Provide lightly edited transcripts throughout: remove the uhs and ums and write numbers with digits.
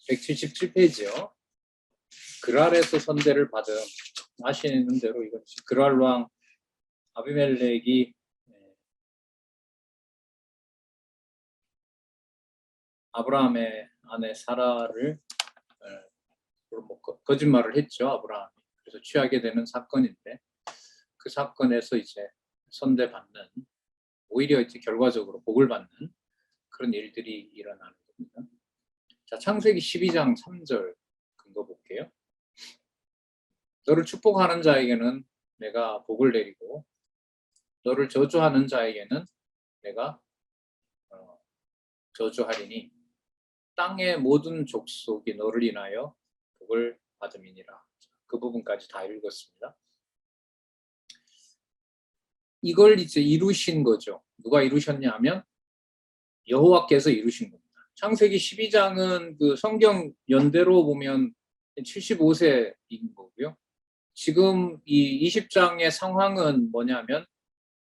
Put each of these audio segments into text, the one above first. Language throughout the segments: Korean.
177페이지요. 그랄에서 선대를 받은, 아시는 대로 이건 그랄 왕 아비멜렉이 아브라함의 아내 사라를 거짓말을 했죠. 아브라함이. 그래서 취하게 되는 사건인데, 그 사건에서 이제 선대받는, 오히려 이제 결과적으로 복을 받는 그런 일들이 일어나는 겁니다. 자, 창세기 12장 3절 근거 볼게요. 너를 축복하는 자에게는 내가 복을 내리고 너를 저주하는 자에게는 내가 저주하리니 땅의 모든 족속이 너를 인하여 복을 받음이니라. 그 부분까지 다 읽었습니다. 이걸 이제 이루신 거죠. 누가 이루셨냐 하면 여호와께서 이루신 겁니다. 창세기 12장은 그 성경 연대로 보면 75세인 거고요. 지금 이 20장의 상황은 뭐냐면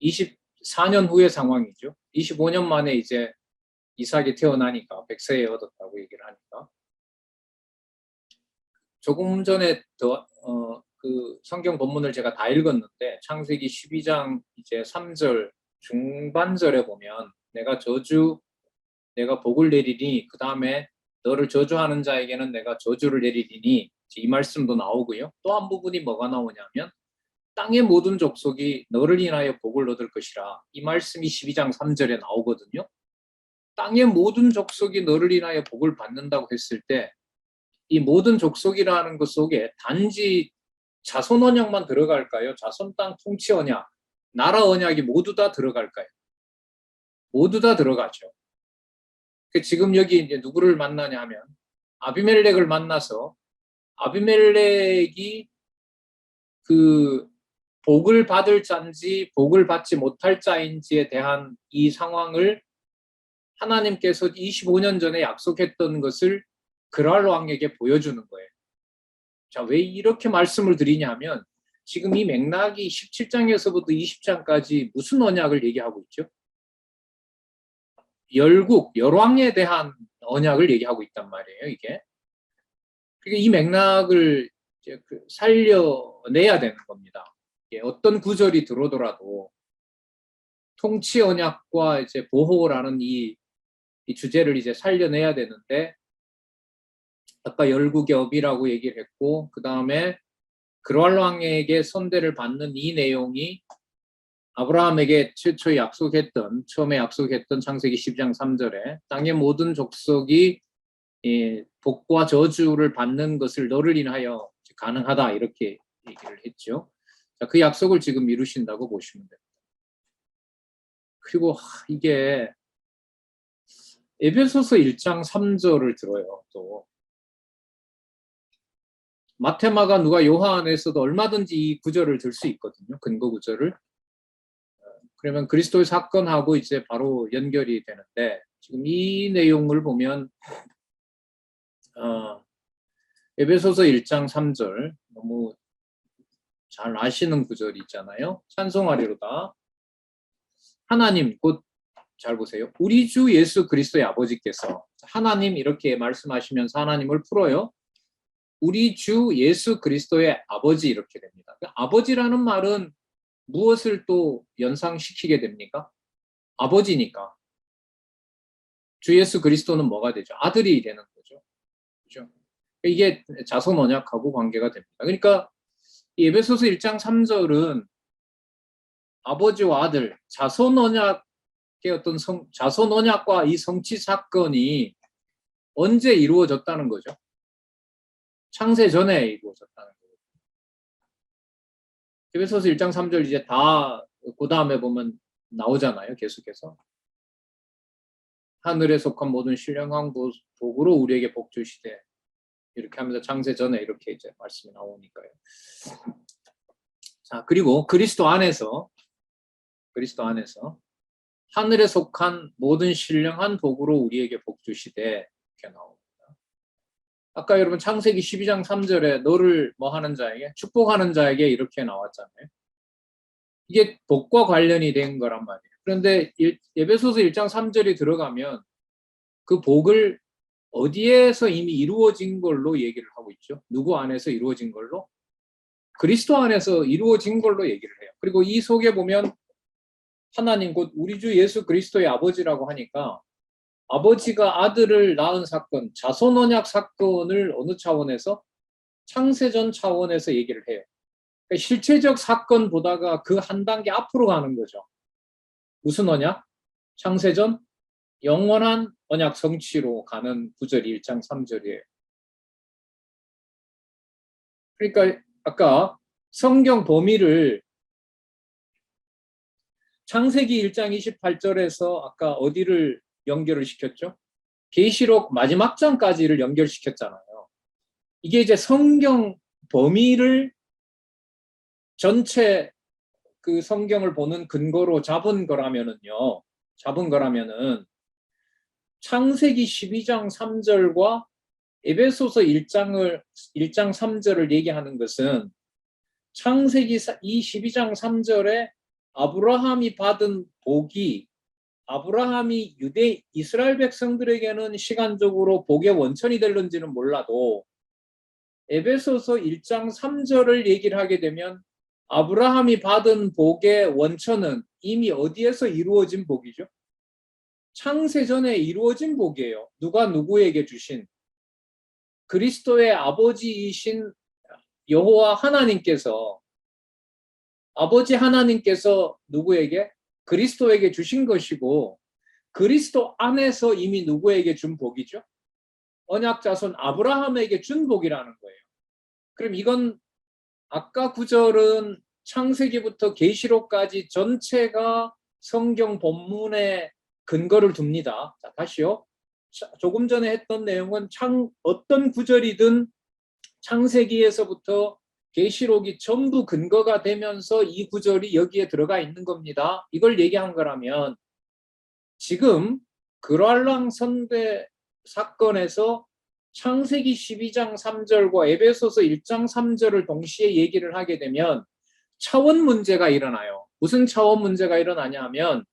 24년 후의 상황이죠. 25년 만에 이제 이삭이 태어나니까 100세에 얻었다고 얘기를 하니까. 조금 전에 그 성경 본문을 제가 다 읽었는데 창세기 12장 이제 3절 중반절에 보면 내가 복을 내리니 그 다음에 너를 저주하는 자에게는 내가 저주를 내리리니 이 말씀도 나오고요. 또 한 부분이 뭐가 나오냐면 땅의 모든 족속이 너를 인하여 복을 얻을 것이라. 이 말씀이 12장 3절에 나오거든요. 땅의 모든 족속이 너를 인하여 복을 받는다고 했을 때 이 모든 족속이라는 것 속에 단지 자손 언약만 들어갈까요? 자손 땅 통치 언약, 나라 언약이 모두 다 들어갈까요? 모두 다 들어가죠. 지금 여기 이제 누구를 만나냐 하면 아비멜렉을 만나서 아비멜렉이 그 복을 받을 자인지 복을 받지 못할 자인지에 대한 이 상황을 하나님께서 25년 전에 약속했던 것을 그랄 왕에게 보여주는 거예요. 자, 왜 이렇게 말씀을 드리냐면 지금 이 맥락이 17장에서부터 20장까지 무슨 언약을 얘기하고 있죠? 열왕에 대한 언약을 얘기하고 있단 말이에요, 이게. 그러니까 이 맥락을 이제 살려내야 되는 겁니다. 어떤 구절이 들어오더라도 통치 언약과 이제 보호라는 이 주제를 이제 살려내야 되는데, 아까 열국의 업이라고 얘기를 했고, 그 다음에 그랄 왕에게 선대를 받는 이 내용이 아브라함에게 처음에 약속했던 창세기 10장 3절에 땅의 모든 족속이 복과 저주를 받는 것을 너를 인하여 가능하다 이렇게 얘기를 했죠. 자, 그 약속을 지금 이루신다고 보시면 됩니다. 그리고 이게 에베소서 1장 3절을 들어요. 또 마테마가 누가 요한에서도 얼마든지 이 구절을 들 수 있거든요. 근거 구절을. 그러면 그리스도의 사건하고 이제 바로 연결이 되는데 지금 이 내용을 보면 에베소서 1장 3절 너무 잘 아시는 구절이 있잖아요. 찬송하리로다. 하나님 곧 잘 보세요. 우리 주 예수 그리스도의 아버지께서 하나님 이렇게 말씀하시면서 하나님을 풀어요. 우리 주 예수 그리스도의 아버지 이렇게 됩니다. 아버지라는 말은 무엇을 또 연상시키게 됩니까? 아버지니까. 주 예수 그리스도는 뭐가 되죠? 아들이 되는 거죠. 그렇죠? 이게 자손 언약하고 관계가 됩니다. 그러니까 에베소서 1장 3절은 아버지와 아들, 자손 언약의 자손 언약과 이 성취 사건이 언제 이루어졌다는 거죠? 창세 전에 이루어졌다는 거죠. 에베소서 1장 3절 이제 다 그 다음에 보면 나오잖아요. 계속해서. 하늘에 속한 모든 신령한 복으로 우리에게 복 주시되 이렇게 하면서 창세 전에 이렇게 이제 말씀이 나오니까요. 자, 그리고 그리스도 안에서 하늘에 속한 모든 신령한 복으로 우리에게 복 주시되 이렇게 나옵니다. 아까 여러분 창세기 12장 3절에 너를 뭐 하는 자에게 축복하는 자에게 이렇게 나왔잖아요. 이게 복과 관련이 된 거란 말이에요. 그런데 에베소서 1장 3절이 들어가면 그 복을 어디에서 이미 이루어진 걸로 얘기를 하고 있죠. 누구 안에서 이루어진 걸로? 그리스도 안에서 이루어진 걸로 얘기를 해요. 그리고 이 속에 보면 하나님 곧 우리 주 예수 그리스도의 아버지라고 하니까 아버지가 아들을 낳은 사건, 자손 언약 사건을 어느 차원에서? 창세전 차원에서 얘기를 해요. 그러니까 실체적 사건보다가 그 한 단계 앞으로 가는 거죠. 무슨 언약? 창세전 영원한 언약 성취로 가는 구절이 1장 3절이에요. 그러니까 아까 성경 범위를 창세기 1장 28절에서 아까 어디를 연결을 시켰죠? 계시록 마지막 장까지를 연결시켰잖아요. 이게 이제 성경 범위를 전체 그 성경을 보는 근거로 잡은 거라면은요. 창세기 12장 3절과 에베소서 1장 3절을 얘기하는 것은 창세기 12장 3절에 아브라함이 받은 복이 아브라함이 유대 이스라엘 백성들에게는 시간적으로 복의 원천이 될는지는 몰라도 에베소서 1장 3절을 얘기를 하게 되면 아브라함이 받은 복의 원천은 이미 어디에서 이루어진 복이죠? 창세전에 이루어진 복이에요. 누가 누구에게 주신? 그리스도의 아버지이신 여호와 하나님께서 아버지 하나님께서 누구에게? 그리스도에게 주신 것이고 그리스도 안에서 이미 누구에게 준 복이죠? 언약 자손 아브라함에게 준 복이라는 거예요. 그럼 이건 아까 구절은 창세기부터 계시록까지 전체가 성경 본문에 근거를 둡니다. 자, 다시요. 조금 전에 했던 내용은 어떤 구절이든 창세기에서부터 계시록이 전부 근거가 되면서 이 구절이 여기에 들어가 있는 겁니다. 이걸 얘기한 거라면 지금 그랄랑 선대 사건에서 창세기 12장 3절과 에베소서 1장 3절을 동시에 얘기를 하게 되면 차원 문제가 일어나요. 무슨 차원 문제가 일어나냐 하면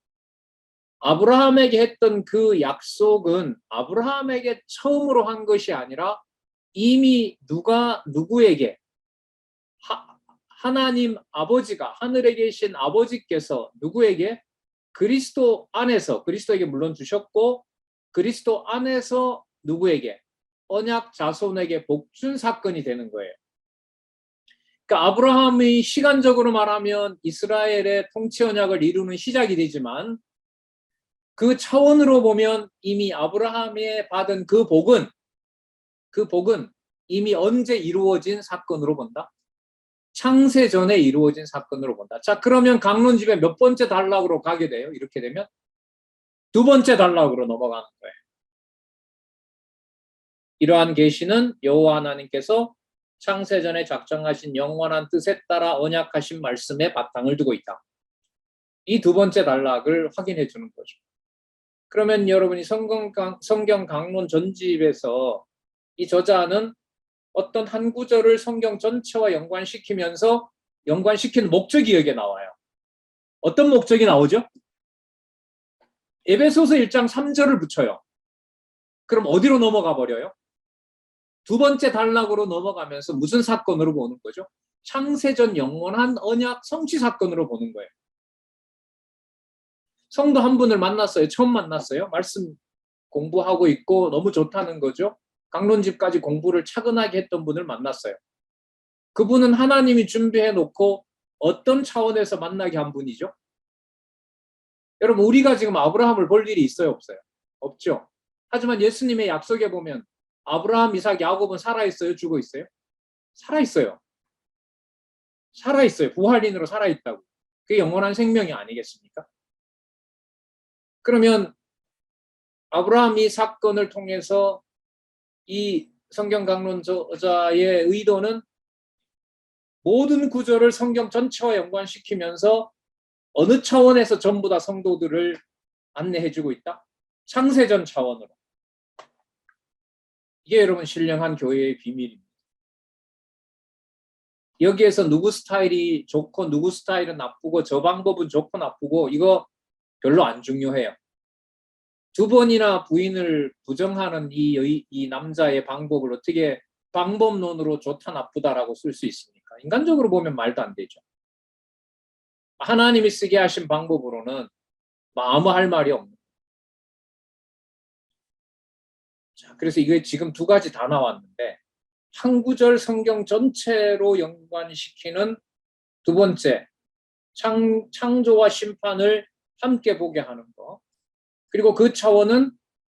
아브라함에게 했던 그 약속은 아브라함에게 처음으로 한 것이 아니라 이미 누구에게 하나님 아버지가 하늘에 계신 아버지께서 누구에게 그리스도 안에서 그리스도에게 물론 주셨고 그리스도 안에서 누구에게 언약 자손에게 복준 사건이 되는 거예요. 그러니까 아브라함이 시간적으로 말하면 이스라엘의 통치 언약을 이루는 시작이 되지만 그 차원으로 보면 이미 아브라함이 받은 그 복은 이미 언제 이루어진 사건으로 본다? 창세 전에 이루어진 사건으로 본다. 자, 그러면 강론집의 몇 번째 단락으로 가게 돼요? 이렇게 되면 두 번째 단락으로 넘어가는 거예요. 이러한 계시는 여호와 하나님께서 창세 전에 작정하신 영원한 뜻에 따라 언약하신 말씀에 바탕을 두고 있다. 이 두 번째 단락을 확인해 주는 거죠. 그러면 여러분이 성경 강론 전집에서 이 저자는 어떤 한 구절을 성경 전체와 연관시키면서 연관시키는 목적이 여기에 나와요. 어떤 목적이 나오죠? 에베소서 1장 3절을 붙여요. 그럼 어디로 넘어가 버려요? 두 번째 단락으로 넘어가면서 무슨 사건으로 보는 거죠? 창세전 영원한 언약 성취 사건으로 보는 거예요. 성도 한 분을 만났어요. 처음 만났어요. 말씀 공부하고 있고 너무 좋다는 거죠. 강론집까지 공부를 차근하게 했던 분을 만났어요. 그분은 하나님이 준비해 놓고 어떤 차원에서 만나게 한 분이죠? 여러분 우리가 지금 아브라함을 볼 일이 있어요? 없어요? 없죠. 하지만 예수님의 약속에 보면 아브라함, 이삭, 야곱은 살아있어요? 죽어있어요? 살아있어요. 살아있어요. 부활인으로 살아있다고. 그게 영원한 생명이 아니겠습니까? 그러면 아브라함이 사건을 통해서 이 성경 강론 저자의 의도는 모든 구절을 성경 전체와 연관시키면서 어느 차원에서 전부 다 성도들을 안내해주고 있다? 창세전 차원으로. 이게 여러분 신령한 교회의 비밀입니다. 여기에서 누구 스타일이 좋고 누구 스타일은 나쁘고 저 방법은 좋고 나쁘고 이거 별로 안 중요해요. 두 번이나 부인을 부정하는 이 남자의 방법을 어떻게 방법론으로 좋다 나쁘다라고 쓸 수 있습니까? 인간적으로 보면 말도 안 되죠. 하나님이 쓰게 하신 방법으로는 아무 할 말이 없는. 자, 그래서 이게 지금 두 가지 다 나왔는데 한 구절 성경 전체로 연관시키는 두 번째, 창조와 심판을 함께 보게 하는 거. 그리고 그 차원은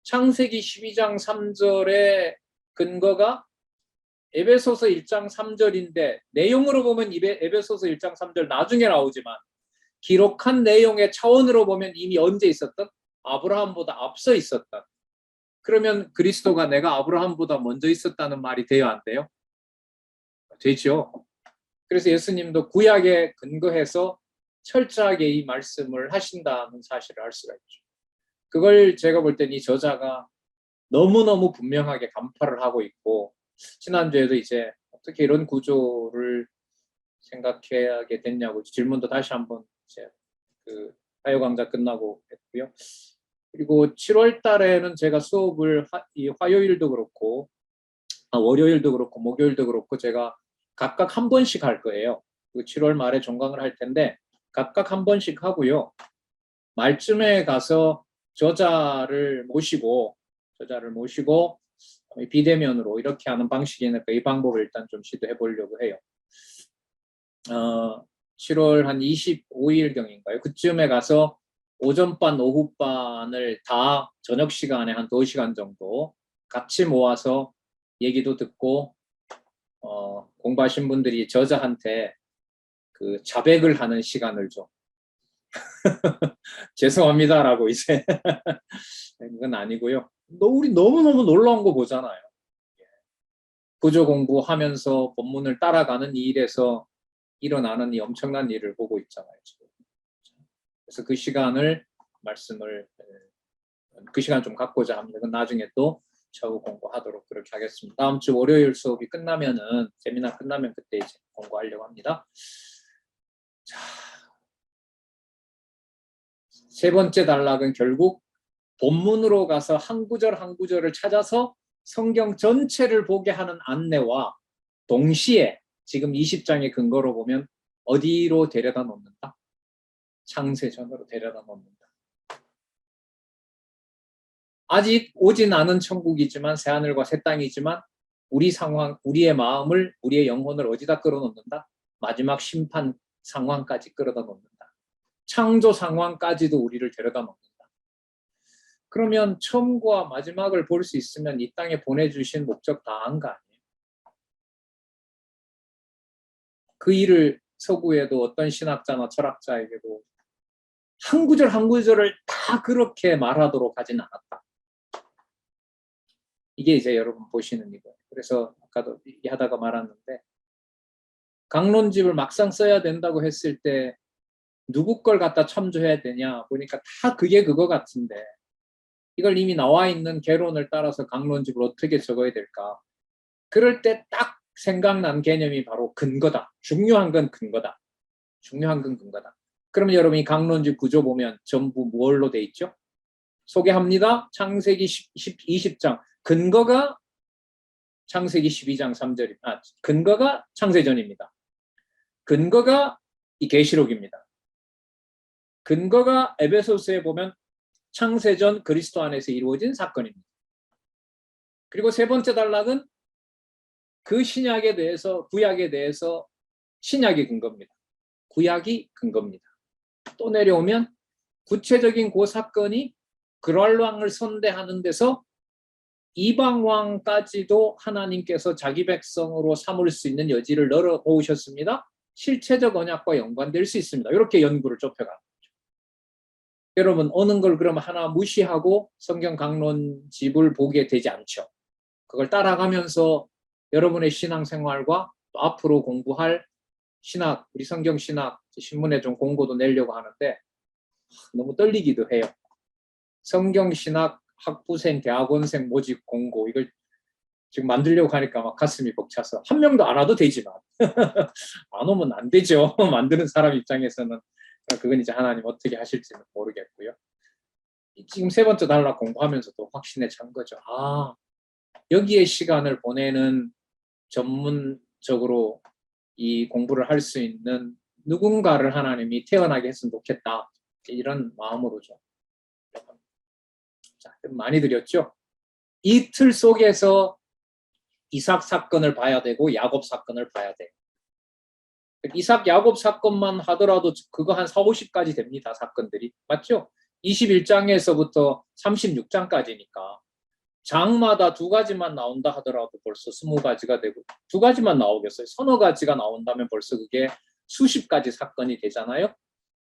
창세기 12장 3절의 근거가 에베소서 1장 3절인데 내용으로 보면 에베소서 1장 3절 나중에 나오지만 기록한 내용의 차원으로 보면 이미 언제 있었던? 아브라함보다 앞서 있었던. 그러면 그리스도가 내가 아브라함보다 먼저 있었다는 말이 돼요, 안 돼요? 되죠. 그래서 예수님도 구약에 근거해서 철저하게 이 말씀을 하신다는 사실을 알 수가 있죠. 그걸 제가 볼 땐 이 저자가 너무너무 분명하게 간파를 하고 있고, 지난주에도 이제 어떻게 이런 구조를 생각하게 됐냐고 질문도 다시 한번 이제 그 화요 강좌 끝나고 했고요. 그리고 7월 달에는 제가 수업을 이 화요일도 그렇고 월요일도 그렇고 목요일도 그렇고 제가 각각 한 번씩 할 거예요. 7월 말에 종강을 할 텐데 각각 한 번씩 하고요. 말쯤에 가서 저자를 모시고 비대면으로 이렇게 하는 방식이니까 이 방법을 일단 좀 시도해 보려고 해요. 7월 한 25일경인가요? 그쯤에 가서 오전반, 오후반을 다 저녁 시간에 한 2시간 정도 같이 모아서 얘기도 듣고 공부하신 분들이 저자한테 그 자백을 하는 시간을 좀 죄송합니다라고 이제 그건 아니고요. 우리 너무너무 놀라운 거 보잖아요. 구조 공부하면서 본문을 따라가는 이 일에서 일어나는 이 엄청난 일을 보고 있잖아요. 지금. 그래서 그 시간을 그 시간 좀 갖고자 합니다. 그건 나중에 또 차후 공부하도록 그렇게 하겠습니다. 다음 주 월요일 수업이 끝나면은 세미나 끝나면 그때 이제 공부하려고 합니다. 자, 세 번째 단락은 결국 본문으로 가서 한 구절 한 구절을 찾아서 성경 전체를 보게 하는 안내와 동시에 지금 20장의 근거로 보면 어디로 데려다 놓는다? 창세전으로 데려다 놓는다. 아직 오진 않은 천국이지만 새하늘과 새 땅이지만 우리 상황, 우리의 마음을, 우리의 영혼을 어디다 끌어놓는다? 마지막 심판 상황까지 끌어다 놓는다. 창조 상황까지도 우리를 데려다 놓는다. 그러면 처음과 마지막을 볼 수 있으면 이 땅에 보내주신 목적 다 한 거 아니에요? 그 일을 서구에도 어떤 신학자나 철학자에게도 한 구절 한 구절을 다 그렇게 말하도록 하진 않았다. 이게 이제 여러분 보시는 이거예요. 그래서 아까도 얘기하다가 말았는데 강론집을 막상 써야 된다고 했을 때 누구 걸 갖다 참조해야 되냐 보니까 다 그게 그거 같은데 이걸 이미 나와 있는 개론을 따라서 강론집을 어떻게 적어야 될까? 그럴 때 딱 생각난 개념이 바로 근거다. 중요한 건 근거다. 중요한 건 근거다. 그러면 여러분이 강론집 구조 보면 전부 뭘로 돼 있죠? 소개합니다. 창세기 20장. 근거가 창세기 12장 3절. 근거가 창세전입니다. 근거가 이 계시록입니다. 근거가 에베소서에 보면 창세전 그리스도 안에서 이루어진 사건입니다. 그리고 세 번째 단락은 그 신약에 대해서 구약에 대해서 신약이 근거입니다. 구약이 근거입니다. 또 내려오면 구체적인 그 사건이 그랄 왕을 선대하는 데서 이방 왕까지도 하나님께서 자기 백성으로 삼을 수 있는 여지를 열어 놓으셨습니다. 실체적 언약과 연관될 수 있습니다. 이렇게 연구를 좁혀가는 거죠. 여러분 어느 걸 그러면 하나 무시하고 성경 강론집을 보게 되지 않죠. 그걸 따라가면서 여러분의 신앙생활과 또 앞으로 공부할 신학, 우리 성경 신학 신문에 좀 공고도 내려고 하는데 너무 떨리기도 해요. 성경 신학 학부생, 대학원생 모집 공고 이걸 지금 만들려고 하니까 막 가슴이 벅차서 한 명도 안 와도 되지만 안 오면 안 되죠. 만드는 사람 입장에서는 그건 이제 하나님 어떻게 하실지는 모르겠고요. 지금 세 번째 단락 공부하면서도 확신에 찬 거죠. 아, 여기에 시간을 보내는 전문적으로 이 공부를 할 수 있는 누군가를 하나님이 태어나게 했으면 좋겠다. 이런 마음으로죠. 자, 많이 드렸죠? 이 틀 속에서 이삭 사건을 봐야 되고 야곱 사건을 봐야 돼요. 이삭 야곱 사건만 하더라도 그거 한 4, 50까지 됩니다. 사건들이. 맞죠? 21장에서부터 36장까지니까 장마다 두 가지만 나온다 하더라도 벌써 20가지가 되고, 두 가지만 나오겠어요. 서너 가지가 나온다면 벌써 그게 수십 가지 사건이 되잖아요.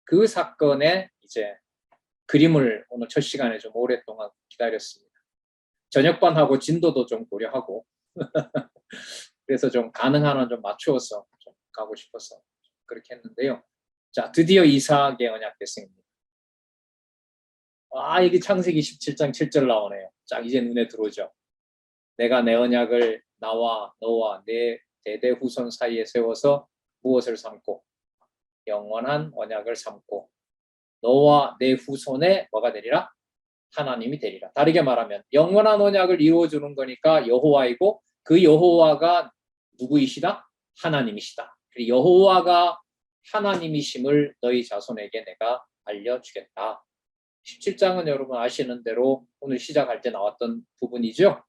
그 사건의 이제 그림을 오늘 첫 시간에 좀 오랫동안 기다렸습니다. 저녁반하고 진도도 좀 고려하고 그래서 좀 가능한 한 좀 맞추어서 좀 가고 싶어서 그렇게 했는데요. 자, 드디어 이삭의 언약 됐습니다. 아, 이게 창세기 17장 7절 나오네요. 쫙 이제 눈에 들어오죠. 내가 내 언약을 나와 너와 내 대대 후손 사이에 세워서 무엇을 삼고 영원한 언약을 삼고 너와 내 후손의 뭐가 되리라? 하나님이 되리라. 다르게 말하면 영원한 언약을 이루어주는 거니까 여호와이고 그 여호와가 누구이시다? 하나님이시다. 여호와가 하나님이심을 너희 자손에게 내가 알려주겠다. 17장은 여러분 아시는 대로 오늘 시작할 때 나왔던 부분이죠.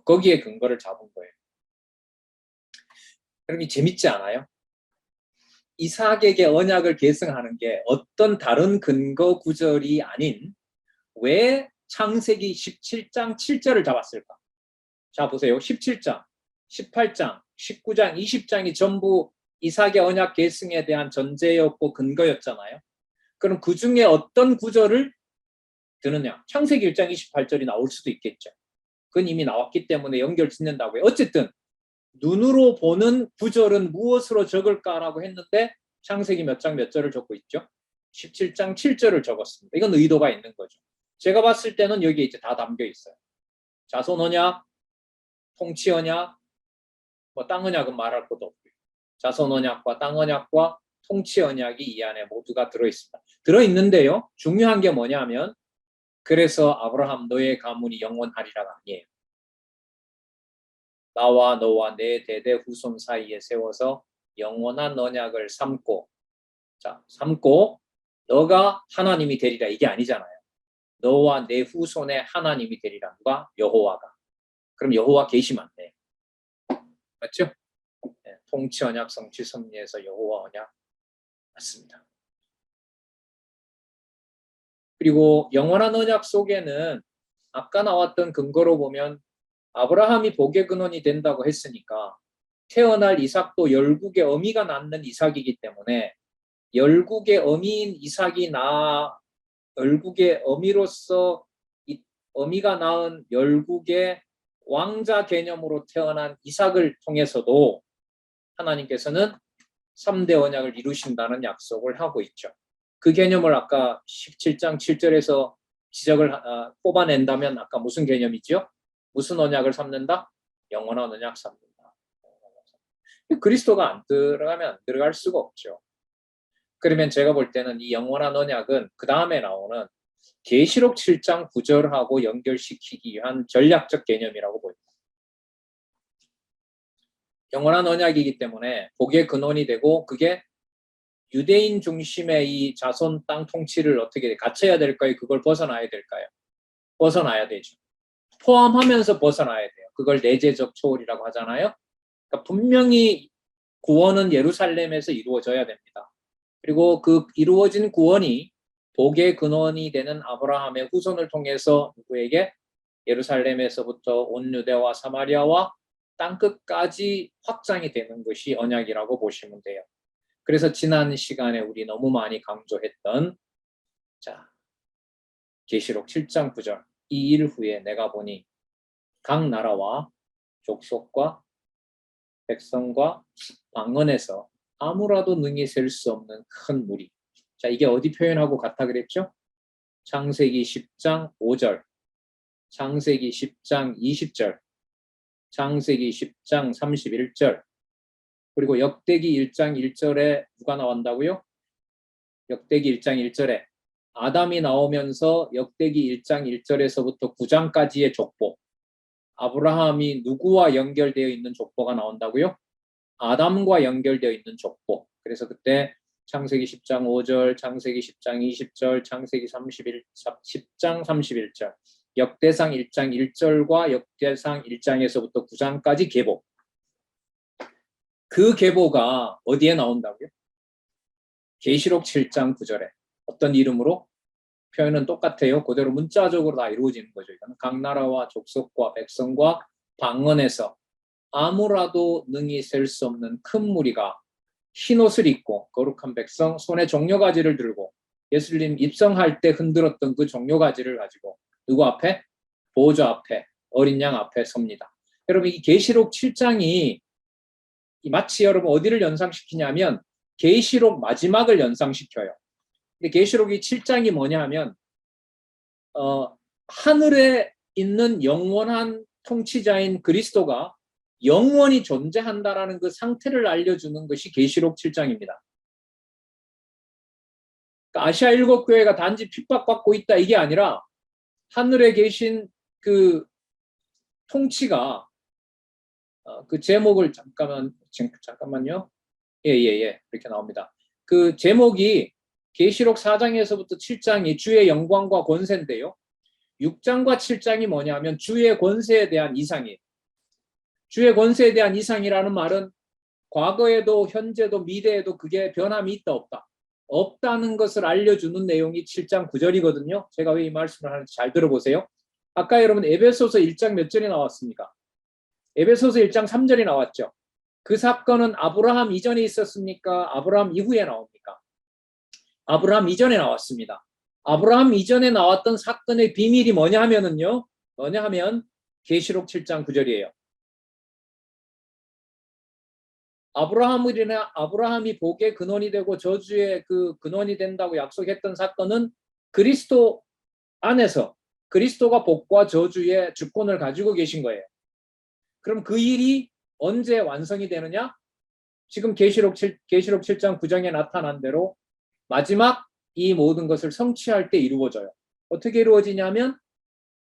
거기에 근거를 잡은 거예요. 그럼 이 재밌지 않아요? 이삭에게 언약을 계승하는 게 어떤 다른 근거 구절이 아닌 왜 창세기 17장 7절을 잡았을까? 자, 보세요. 17장, 18장, 19장, 20장이 전부 이삭의 언약 계승에 대한 전제였고 근거였잖아요. 그럼 그 중에 어떤 구절을 드느냐? 창세기 1장 28절이 나올 수도 있겠죠. 그건 이미 나왔기 때문에 연결 짓는다고요. 어쨌든 눈으로 보는 구절은 무엇으로 적을까라고 했는데 창세기 몇 장 몇 절을 적고 있죠? 17장 7절을 적었습니다. 이건 의도가 있는 거죠. 제가 봤을 때는 여기에 이제 다 담겨 있어요. 자손 언약, 통치 언약, 뭐 땅 언약은 말할 것도 없고요. 자손 언약과 땅 언약과 통치 언약이 이 안에 모두가 들어있습니다. 들어있는데요. 중요한 게 뭐냐면 그래서 아브라함 너의 가문이 영원하리라가 아니에요. 나와 너와 내 대대 후손 사이에 세워서 영원한 언약을 삼고, 자, 삼고 너가 하나님이 되리라 이게 아니잖아요. 너와 내 후손의 하나님이 되리라. 누가? 여호와가. 그럼 여호와 계시면 안 돼. 맞죠? 네, 통치 언약 성취 섭리에서 여호와 언약 맞습니다. 그리고 영원한 언약 속에는 아까 나왔던 근거로 보면 아브라함이 복의 근원이 된다고 했으니까 태어날 이삭도 열국의 어미가 낳는 이삭이기 때문에 열국의 어미인 이삭이 열국의 어미로서 어미가 낳은 열국의 왕자 개념으로 태어난 이삭을 통해서도 하나님께서는 3대 언약을 이루신다는 약속을 하고 있죠. 그 개념을 아까 17장 7절에서 지적을 뽑아낸다면 아까 무슨 개념이죠? 무슨 언약을 삼는다? 영원한 언약 삼는다. 그리스도가 안 들어가면 안 들어갈 수가 없죠. 그러면 제가 볼 때는 이 영원한 언약은 그 다음에 나오는 계시록 7장 9절하고 연결시키기 위한 전략적 개념이라고 보입니다. 영원한 언약이기 때문에 복의 근원이 되고 그게 유대인 중심의 이 자손 땅 통치를 어떻게 갖춰야 될까요? 그걸 벗어나야 될까요? 벗어나야 되죠. 포함하면서 벗어나야 돼요. 그걸 내재적 초월이라고 하잖아요. 그러니까 분명히 구원은 예루살렘에서 이루어져야 됩니다. 그리고 그 이루어진 구원이 복의 근원이 되는 아브라함의 후손을 통해서 누구에게? 예루살렘에서부터 온 유대와 사마리아와 땅끝까지 확장이 되는 것이 언약이라고 보시면 돼요. 그래서 지난 시간에 우리 너무 많이 강조했던 자 계시록 7장 9절 이 일 후에 내가 보니 각 나라와 족속과 백성과 방언에서 아무라도 능히 셀 수 없는 큰 무리. 자, 이게 어디 표현하고 같아 그랬죠? 창세기 10장 5절, 창세기 10장 20절, 창세기 10장 31절, 그리고 역대기 1장 1절에 누가 나온다고요? 역대기 1장 1절에 아담이 나오면서 역대기 1장 1절에서부터 9장까지의 족보. 아브라함이 누구와 연결되어 있는 족보가 나온다고요? 아담과 연결되어 있는 족보. 그래서 그때 창세기 10장 5절, 창세기 10장 20절, 창세기 10장 31절, 역대상 1장 1절과 역대상 1장에서부터 9장까지 계보. 그 계보가 어디에 나온다고요? 계시록 7장 9절에. 어떤 이름으로? 표현은 똑같아요. 그대로 문자적으로 다 이루어지는 거죠. 이거는 각 나라와 족속과 백성과 방언에서 아무라도 능히 셀 수 없는 큰 무리가 흰 옷을 입고 거룩한 백성 손에 종려가지를 들고 예수님 입성할 때 흔들었던 그 종려가지를 가지고 누구 앞에? 보좌 앞에 어린 양 앞에 섭니다. 여러분 이 계시록 7장이 마치 여러분 어디를 연상시키냐면 계시록 마지막을 연상시켜요. 근데 계시록이 7장이 뭐냐 하면 하늘에 있는 영원한 통치자인 그리스도가 영원히 존재한다라는 그 상태를 알려주는 것이 계시록 7장입니다. 그러니까 아시아 7교회가 단지 핍박받고 있다 이게 아니라 하늘에 계신 그 통치가 그 제목을 잠깐만요. 예. 이렇게 나옵니다. 그 제목이 계시록 4장에서부터 7장이 주의 영광과 권세인데요. 6장과 7장이 뭐냐면 주의 권세에 대한 이상이에요. 주의 권세에 대한 이상이라는 말은 과거에도 현재도 미래에도 그게 변함이 있다 없다. 없다는 것을 알려주는 내용이 7장 9절이거든요. 제가 왜 이 말씀을 하는지 잘 들어보세요. 아까 여러분 에베소서 1장 몇 절이 나왔습니까? 에베소서 1장 3절이 나왔죠. 그 사건은 아브라함 이전에 있었습니까? 아브라함 이후에 나옵니까? 아브라함 이전에 나왔습니다. 아브라함 이전에 나왔던 사건의 비밀이 뭐냐 하면은요. 뭐냐 하면 계시록 7장 9절이에요. 아브라함이 복의 근원이 되고 저주의 그 근원이 된다고 약속했던 사건은 그리스도 안에서 그리스도가 복과 저주의 주권을 가지고 계신 거예요. 그럼 그 일이 언제 완성이 되느냐? 지금 계시록 7장 9장에 나타난 대로 마지막 이 모든 것을 성취할 때 이루어져요. 어떻게 이루어지냐면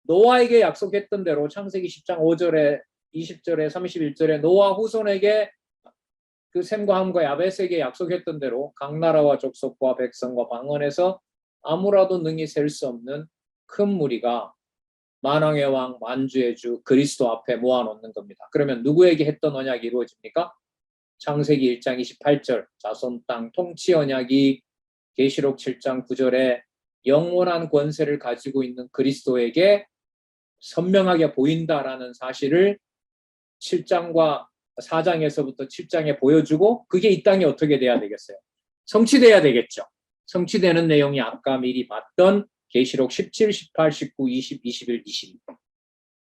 노아에게 약속했던 대로 창세기 10장 5절에 20절에 31절에 노아 후손에게 그 셈과 함과 야벳에게 약속했던 대로 각 나라와 족속과 백성과 방언에서 아무라도 능히 셀 수 없는 큰 무리가 만왕의 왕 만주의 주 그리스도 앞에 모아놓는 겁니다. 그러면 누구에게 했던 언약이 이루어집니까? 창세기 1장 28절 자손 땅 통치 언약이 계시록 7장 9절에 영원한 권세를 가지고 있는 그리스도에게 선명하게 보인다라는 사실을 7장과 4장에서부터 7장에 보여주고 그게 이 땅에 어떻게 돼야 되겠어요? 성취돼야 되겠죠. 성취되는 내용이 아까 미리 봤던 계시록 17, 18, 19, 20, 21, 22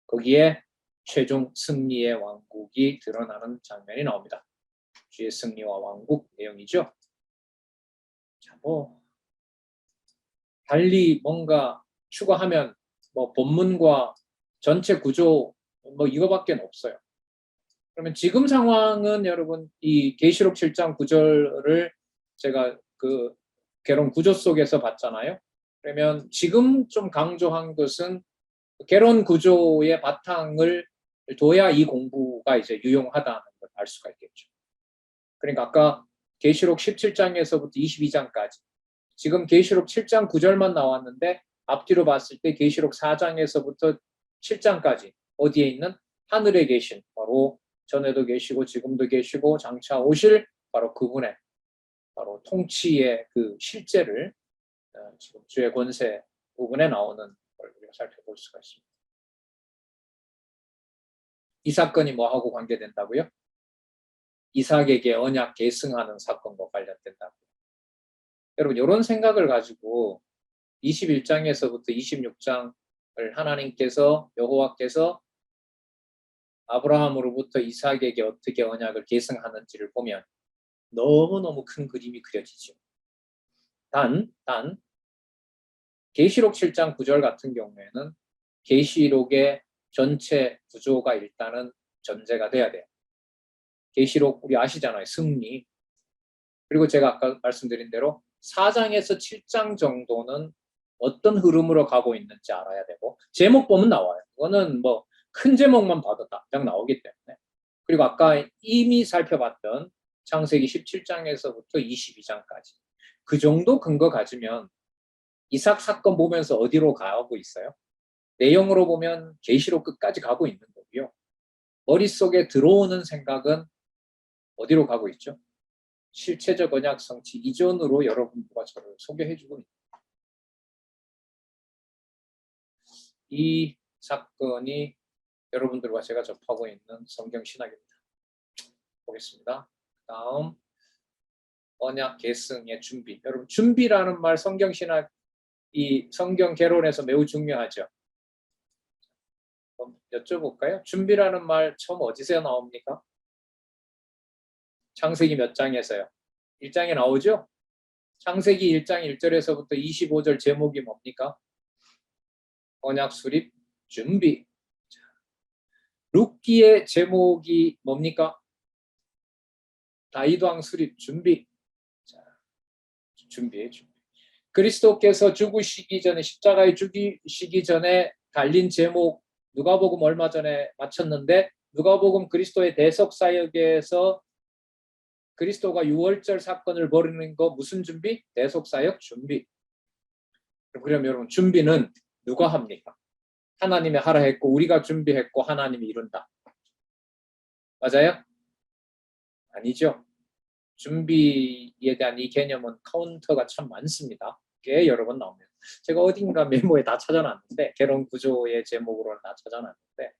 거기에 최종 승리의 왕국이 드러나는 장면이 나옵니다. 주의 승리와 왕국 내용이죠. 자, 달리 뭔가 추가하면 본문과 전체 구조 이거밖에 없어요. 그러면 지금 상황은 여러분 이 계시록 7장 9절을 제가 그 개론 구조 속에서 봤잖아요. 그러면 지금 좀 강조한 것은 개론 구조의 바탕을 둬야 이 공부가 이제 유용하다는 걸 알 수가 있겠죠. 그러니까 아까 계시록 17장에서부터 22장까지 지금 계시록 7장 9절만 나왔는데 앞뒤로 봤을 때 계시록 4장에서부터 7장까지 어디에 있는 하늘에 계신 바로 전에도 계시고 지금도 계시고 장차 오실 바로 그분의 바로 통치의 그 실제를 지금 주의 권세 부분에 나오는 걸 우리가 살펴볼 수가 있습니다. 이 사건이 뭐하고 관계된다고요? 이삭에게 언약 계승하는 사건과 관련된다고요. 여러분 이런 생각을 가지고 21장에서부터 26장을 하나님께서 여호와께서 아브라함으로부터 이삭에게 어떻게 언약을 계승하는지를 보면 너무너무 큰 그림이 그려지죠. 단 계시록 7장 9절 같은 경우에는 계시록의 전체 구조가 일단은 전제가 돼야 돼요. 계시록 우리 아시잖아요. 승리. 그리고 제가 아까 말씀드린 대로 4장에서 7장 정도는 어떤 흐름으로 가고 있는지 알아야 되고 제목 보면 나와요. 그거는 뭐 큰 제목만 봐도 당장 나오기 때문에. 그리고 아까 이미 살펴봤던 창세기 17장에서부터 22장까지 그 정도 근거 가지면 이삭 사건 보면서 어디로 가고 있어요? 내용으로 보면 계시록 끝까지 가고 있는 거고요. 머릿속에 들어오는 생각은 어디로 가고 있죠? 실체적 언약 성취 이전으로 여러분들과 저를 소개해주고 있는 이 사건이 여러분들과 제가 접하고 있는 성경 신학입니다. 보겠습니다. 다음 언약 계승의 준비. 여러분 준비라는 말 성경 신학 이 성경 개론에서 매우 중요하죠. 여쭤볼까요? 준비라는 말 처음 어디서 나옵니까? 창세기 몇 장에서요? 1장에 나오죠? 창세기 1장 1절에서부터 25절 제목이 뭡니까? 언약 수립 준비. 룻기의 제목이 뭡니까? 다윗왕 수립 준비. 자, 준비해 준비. 그리스도께서 죽으시기 전에 십자가에 죽으시기 전에 달린 제목 누가복음 얼마 전에 마쳤는데 누가복음 그리스도의 대속 사역에서 그리스도가 유월절 사건을 벌이는 거 무슨 준비? 대속 사역 준비. 그럼 여러분 준비는 누가 합니까? 하나님이 하라 했고 우리가 준비했고 하나님이 이룬다. 맞아요? 아니죠. 준비에 대한 이 개념은 카운터가 참 많습니다. 꽤 여러 번 나옵니다. 제가 어딘가 메모에 다 찾아놨는데 개론 구조의 제목으로는 다 찾아놨는데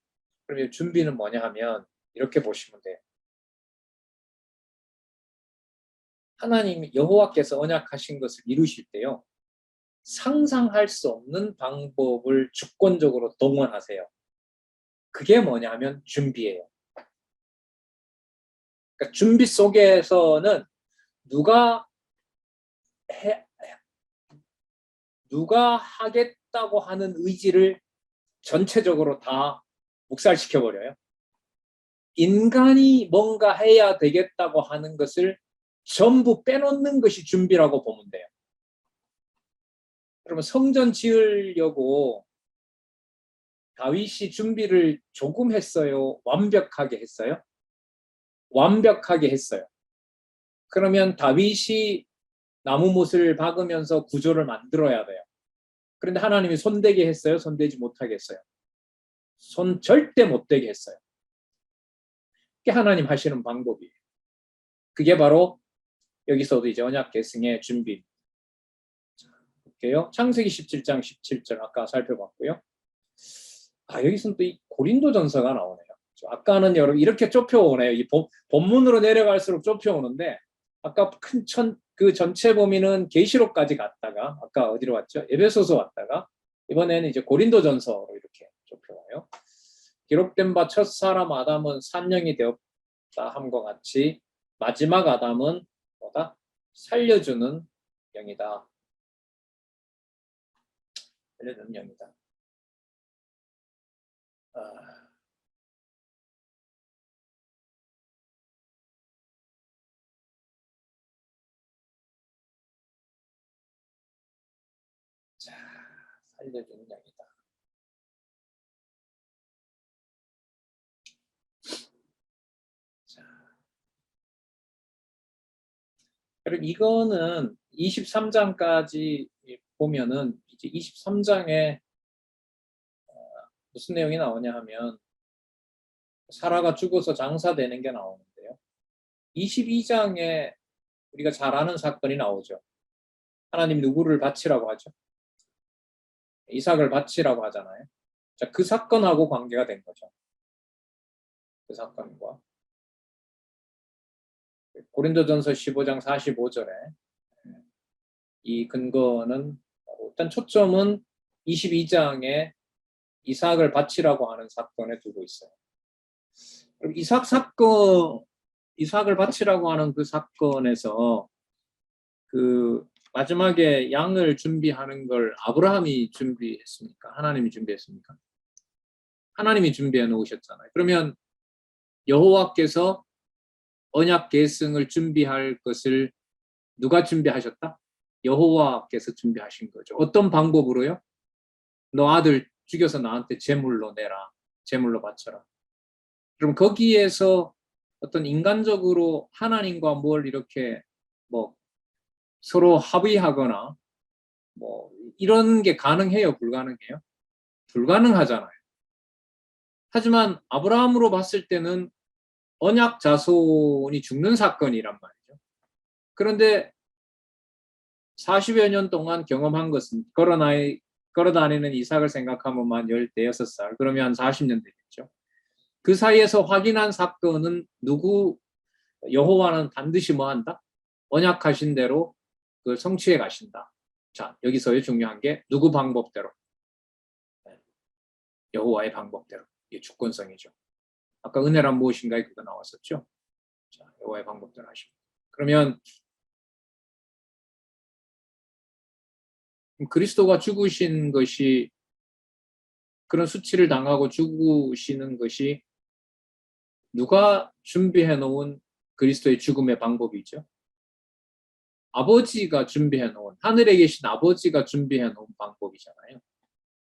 그럼 준비는 뭐냐 하면 이렇게 보시면 돼요. 하나님 여호와께서 언약하신 것을 이루실 때요. 상상할 수 없는 방법을 주권적으로 동원하세요. 그게 뭐냐면 준비예요. 그러니까 준비 속에서는 누가 하겠다고 하는 의지를 전체적으로 다 묵살시켜버려요. 인간이 뭔가 해야 되겠다고 하는 것을 전부 빼놓는 것이 준비라고 보면 돼요. 그러면 성전 지으려고 다윗이 준비를 조금 했어요? 완벽하게 했어요? 완벽하게 했어요. 그러면 다윗이 나무못을 박으면서 구조를 만들어야 돼요. 그런데 하나님이 손대게 했어요? 손대지 못하게 했어요? 손 절대 못대게 했어요. 그게 하나님 하시는 방법이에요. 그게 바로 여기서도 이제 언약 계승의 준비. 볼게요. 창세기 17장 17절 아까 살펴봤고요. 여기서는 또 이 고린도전서가 나오네요. 아까는 여러분 이렇게 좁혀오네요. 이 본문으로 내려갈수록 좁혀오는데 아까 그 전체 범위는 계시록까지 갔다가 아까 어디로 왔죠? 에베소서 왔다가 이번에는 이제 고린도전서로 이렇게 좁혀와요. 기록된 바 첫 사람 아담은 산령이 되었다 함과 같이 마지막 아담은 뭐다? 살려주는 영이다. 살려주는 영이다. 자, 살려주는 영이다. 자, 그리고 이거는 23장까지 보면은 이제 23장에 무슨 내용이 나오냐 하면 사라가 죽어서 장사되는 게 나오는데요. 22장에 우리가 잘 아는 사건이 나오죠. 하나님 누구를 바치라고 하죠? 이삭을 바치라고 하잖아요. 자, 그 사건하고 관계가 된 거죠. 그 사건과. 고린도전서 15장 45절에 이 근거는 일단 초점은 22장에 이삭을 바치라고 하는 사건에 두고 있어요. 이삭을 바치라고 하는 그 사건에서 그 마지막에 양을 준비하는 걸 아브라함이 준비했습니까? 하나님이 준비했습니까? 하나님이 준비해 놓으셨잖아요. 그러면 여호와께서 언약 계승을 준비할 것을 누가 준비하셨다? 여호와께서 준비하신 거죠. 어떤 방법으로요? 너 아들 죽여서 나한테 제물로 내라. 제물로 바쳐라. 그럼 거기에서 어떤 인간적으로 하나님과 뭘 이렇게 뭐 서로 합의하거나 뭐 이런 게 가능해요? 불가능해요? 불가능하잖아요. 하지만 아브라함으로 봤을 때는 언약 자손이 죽는 사건이란 말이죠. 그런데 40여 년 동안 경험한 것은 걸어다니는 이삭을 생각하면 만 16살, 그러면 한 40년 되겠죠. 그 사이에서 확인한 사건은 여호와는 반드시 뭐 한다? 언약하신 대로 그 성취해 가신다. 자, 여기서의 중요한 게 누구 방법대로? 여호와의 방법대로. 이게 주권성이죠. 아까 은혜란 무엇인가에 그거 나왔었죠. 자, 여호와의 방법대로 하십니다. 그러면 그리스도가 죽으신 것이, 그런 수치를 당하고 죽으시는 것이 누가 준비해 놓은 그리스도의 죽음의 방법이죠. 아버지가 준비해 놓은, 하늘에 계신 아버지가 준비해 놓은 방법이잖아요.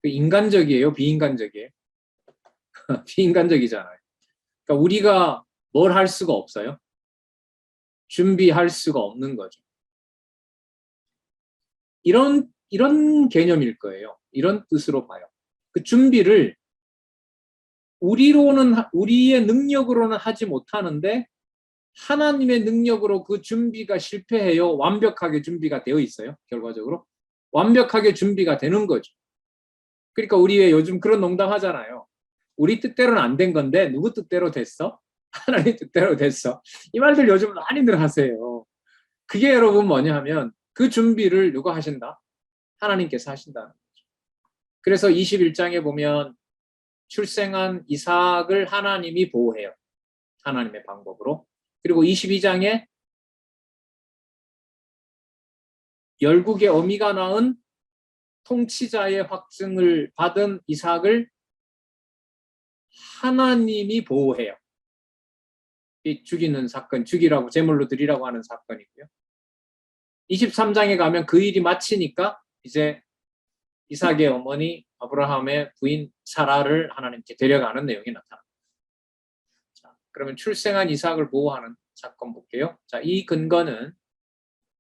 인간적이에요? 비인간적이에요? 비인간적이잖아요. 그러니까 우리가 뭘 할 수가 없어요. 준비할 수가 없는 거죠. 이런 개념일 거예요. 이런 뜻으로 봐요. 그 준비를 우리의 능력으로는 하지 못하는데 하나님의 능력으로 그 준비가 실패해요? 완벽하게 준비가 되어 있어요? 결과적으로? 완벽하게 준비가 되는 거죠. 그러니까 우리 왜 요즘 그런 농담 하잖아요. 우리 뜻대로는 안 된 건데 누구 뜻대로 됐어? 하나님 뜻대로 됐어. 이 말들 요즘 많이들 하세요. 그게 여러분 뭐냐 하면 그 준비를 누가 하신다? 하나님께서 하신다는 거죠. 그래서 21장에 보면 출생한 이삭을 하나님이 보호해요. 하나님의 방법으로. 그리고 22장에 열국의 어미가 낳은 통치자의 확증을 받은 이삭을 하나님이 보호해요. 이 죽이는 사건, 죽이라고 제물로 드리라고 하는 사건이고요. 23장에 가면 그 일이 마치니까 이제 이삭의 어머니 아브라함의 부인 사라를 하나님께 데려가는 내용이 나타납니다. 자, 그러면 출생한 이삭을 보호하는 사건 볼게요. 자, 이 근거는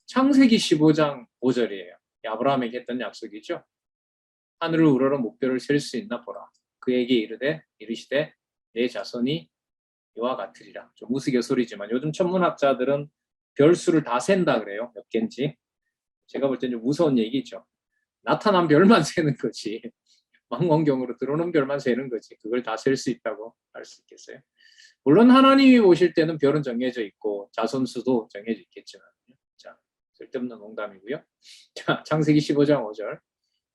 창세기 15장 5절이에요. 아브라함에게 했던 약속이죠. 하늘을 우러러 목별을 셀 수 있나 보라. 그에게 이르시되 내 자손이 이와 같으리라. 좀 우스갯소리지만 요즘 천문학자들은 별수를 다 센다 그래요. 몇 개인지. 제가 볼 때는 좀 무서운 얘기죠. 나타난 별만 세는 거지. 망원경으로 들어오는 별만 세는 거지. 그걸 다 셀 수 있다고 할 수 있겠어요? 물론 하나님이 보실 때는 별은 정해져 있고 자손수도 정해져 있겠지만, 자, 쓸데없는 농담이고요. 자, 창세기 15장 5절.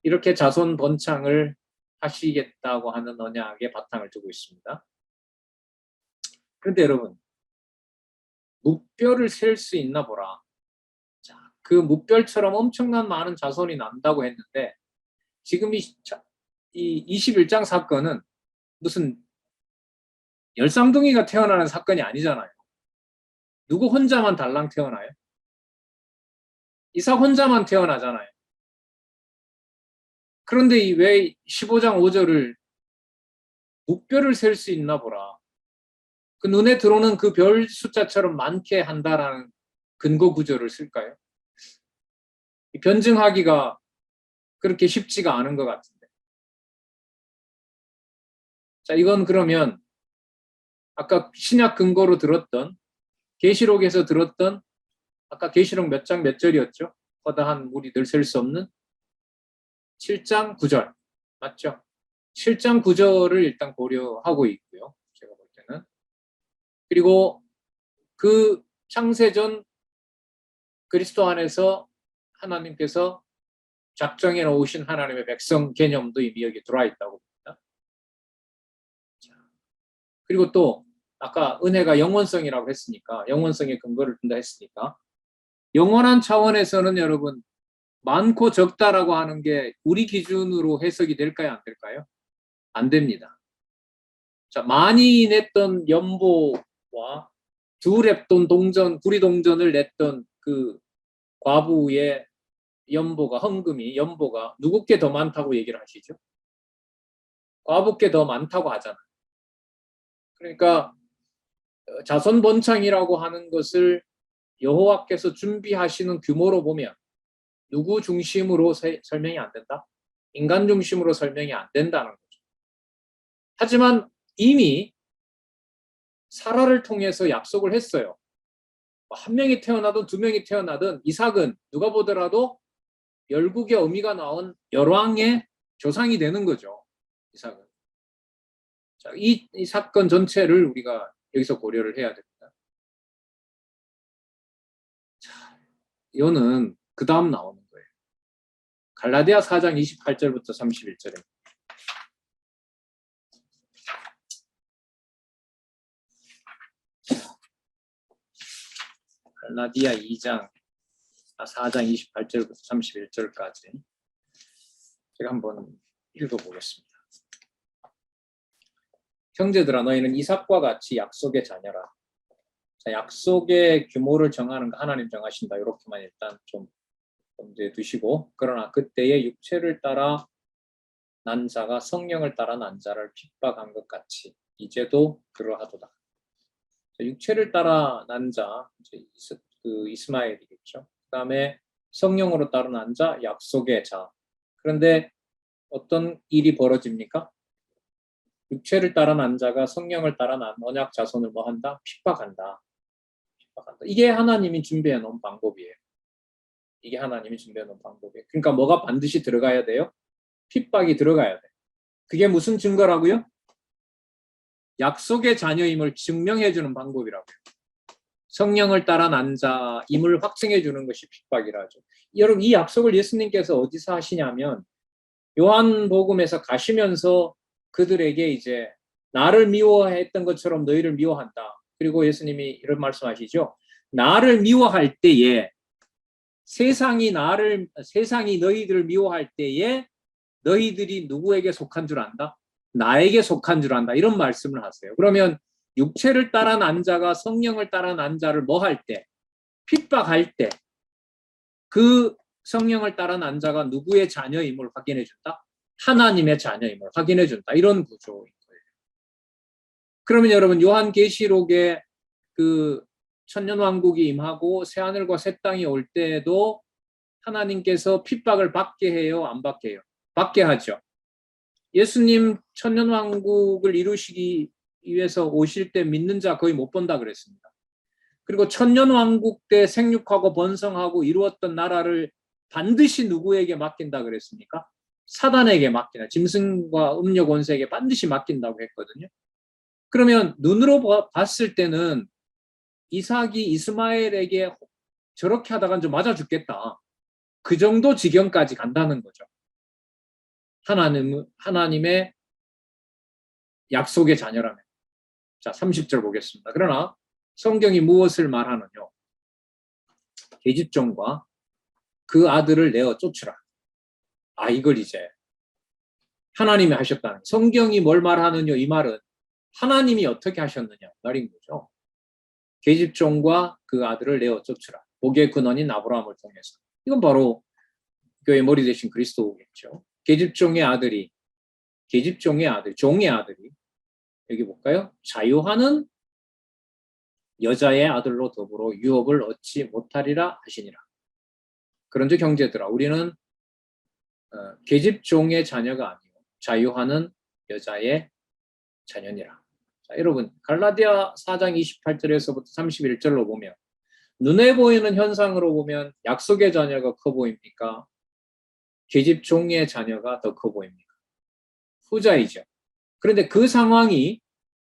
이렇게 자손 번창을 하시겠다고 하는 언약의 바탕을 두고 있습니다. 그런데 여러분, 무뼈를 셀 수 있나 보라. 자, 그 무뼈처럼 엄청난 많은 자손이 난다고 했는데 지금 이 21장 사건은 무슨 열쌍둥이가 태어나는 사건이 아니잖아요. 누구 혼자만 달랑 태어나요? 이삭 혼자만 태어나잖아요. 그런데 왜 15장 5절을 무뼈를 셀 수 있나 보라. 그 눈에 들어오는 그 별 숫자처럼 많게 한다라는 근거 구절을 쓸까요? 변증하기가 그렇게 쉽지가 않은 것 같은데. 자, 이건 그러면 아까 신약 근거로 들었던, 계시록에서 들었던, 아까 계시록 몇 장 몇 절이었죠? 허다한 무리들 셀 수 없는 7장 9절 맞죠? 7장 9절을 일단 고려하고 있고요. 제가 볼 때는. 그리고 그 창세전 그리스도 안에서 하나님께서 작정해 놓으신 하나님의 백성 개념도 이미 여기 들어와 있다고 봅니다. 그리고 또 아까 은혜가 영원성이라고 했으니까, 영원성의 근거를 둔다 했으니까, 영원한 차원에서는 여러분 많고 적다라고 하는 게 우리 기준으로 해석이 될까요? 안 될까요? 안 됩니다. 자, 많이 냈던 연보와 두 랩돈 동전, 구리 동전을 냈던 그 과부의 헌금이, 연보가 누구께 더 많다고 얘기를 하시죠? 과부께 더 많다고 하잖아요. 그러니까 자손 번창이라고 하는 것을 여호와께서 준비하시는 규모로 보면 누구 중심으로 설명이 안 된다? 인간 중심으로 설명이 안 된다는 거죠. 하지만 이미 사라를 통해서 약속을 했어요. 한 명이 태어나든 두 명이 태어나든 이삭은 누가 보더라도 열국의 어미가 나온 열왕의 조상이 되는 거죠. 이삭은. 자, 이 사건 전체를 우리가 여기서 고려를 해야 됩니다. 자, 이거는 그 다음 나오는 거예요. 갈라디아 4장 28절부터 31절입니다. 갈라디아 4장 28절부터 31절까지 제가 한번 읽어보겠습니다. 형제들아 너희는 이삭과 같이 약속의 자녀라. 자, 약속의 규모를 정하는 거 하나님 정하신다. 이렇게만 일단 좀 염두에 두시고, 그러나 그때의 육체를 따라 난 자가 성령을 따라 난 자를 핍박한 것 같이 이제도 그러하도다. 자, 육체를 따라 난 자, 이스마엘이겠죠. 그 다음에 성령으로 따라 난 자, 약속의 자. 그런데 어떤 일이 벌어집니까? 육체를 따라 난 자가 성령을 따라 난 언약 자손을 뭐 한다? 핍박한다. 이게 하나님이 준비해 놓은 방법이에요. 이게 하나님이 준비해 놓은 방법이에요. 그러니까 뭐가 반드시 들어가야 돼요? 핍박이 들어가야 돼요. 그게 무슨 증거라고요? 약속의 자녀임을 증명해 주는 방법이라고요. 성령을 따라 난 자임을 확증해 주는 것이 핍박이라죠. 여러분 이 약속을 예수님께서 어디서 하시냐면 요한복음에서 가시면서 그들에게 이제 나를 미워했던 것처럼 너희를 미워한다. 그리고 예수님이 이런 말씀하시죠. 나를 미워할 때에 세상이 너희들을 미워할 때에 너희들이 누구에게 속한 줄 안다? 나에게 속한 줄 안다. 이런 말씀을 하세요. 그러면 육체를 따라 난 자가 성령을 따라 난 자를 뭐 할 때? 핍박할 때 그 성령을 따라 난 자가 누구의 자녀임을 확인해 준다? 하나님의 자녀임을 확인해 준다. 이런 구조인 거예요. 그러면 여러분 요한계시록에 그 천년왕국이 임하고 새하늘과 새 땅이 올 때에도 하나님께서 핍박을 받게 해요? 안 받게 해요? 받게 하죠. 예수님 천년왕국을 이루시기 위해서 오실 때 믿는 자 거의 못 본다 그랬습니다. 그리고 천년왕국 때 생육하고 번성하고 이루었던 나라를 반드시 누구에게 맡긴다 그랬습니까? 사단에게 맡긴다. 짐승과 음녀 권세에게 반드시 맡긴다고 했거든요. 그러면 눈으로 봤을 때는 이삭이 이스마엘에게 저렇게 하다간 좀 맞아 죽겠다. 그 정도 지경까지 간다는 거죠. 하나님의 약속의 자녀라면. 자, 30절 보겠습니다. 그러나 성경이 무엇을 말하느냐? 계집종과 그 아들을 내어 쫓으라. 이걸 이제 하나님이 하셨다는. 성경이 뭘 말하느냐? 이 말은 하나님이 어떻게 하셨느냐 말인 거죠. 계집종과 그 아들을 내어 쫓으라. 복의 근원인 아브라함을 통해서. 이건 바로 교회 머리 대신 그리스도겠죠. 계집종의 아들, 종의 아들이 여기 볼까요? 자유하는 여자의 아들로 더불어 유업을 얻지 못하리라 하시니라. 그런즉 형제들아 우리는 계집종의 자녀가 아니고 자유하는 여자의 자녀니라. 자, 여러분 갈라디아 4장 28절에서부터 31절로 보면 눈에 보이는 현상으로 보면 약속의 자녀가 커 보입니까? 계집종의 자녀가 더 커 보입니까? 후자이죠. 그런데 그 상황이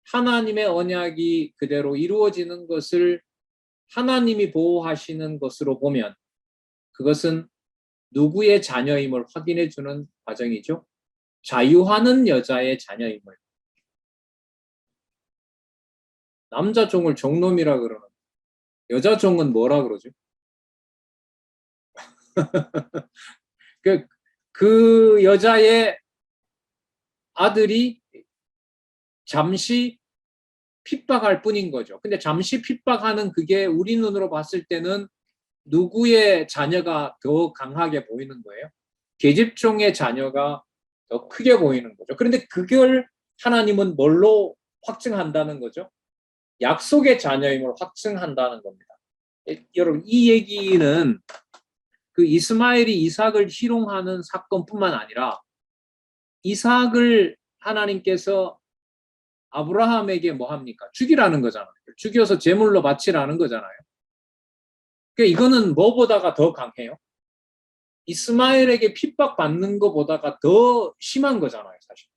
하나님의 언약이 그대로 이루어지는 것을 하나님이 보호하시는 것으로 보면 그것은 누구의 자녀임을 확인해 주는 과정이죠. 자유하는 여자의 자녀임을. 남자 종을 종놈이라 그러는 여자 종은 뭐라 그러죠? 그 여자의 아들이 잠시 핍박할 뿐인 거죠. 근데 잠시 핍박하는 그게 우리 눈으로 봤을 때는 누구의 자녀가 더 강하게 보이는 거예요? 계집종의 자녀가 더 크게 보이는 거죠. 그런데 그걸 하나님은 뭘로 확증한다는 거죠? 약속의 자녀임을 확증한다는 겁니다. 여러분, 이 얘기는 그 이스마엘이 이삭을 희롱하는 사건뿐만 아니라 이삭을 하나님께서 아브라함에게 뭐 합니까? 죽이라는 거잖아요. 죽여서 제물로 바치라는 거잖아요. 그러니까 이거는 뭐보다가 더 강해요? 이스마엘에게 핍박받는 것보다가 더 심한 거잖아요, 사실.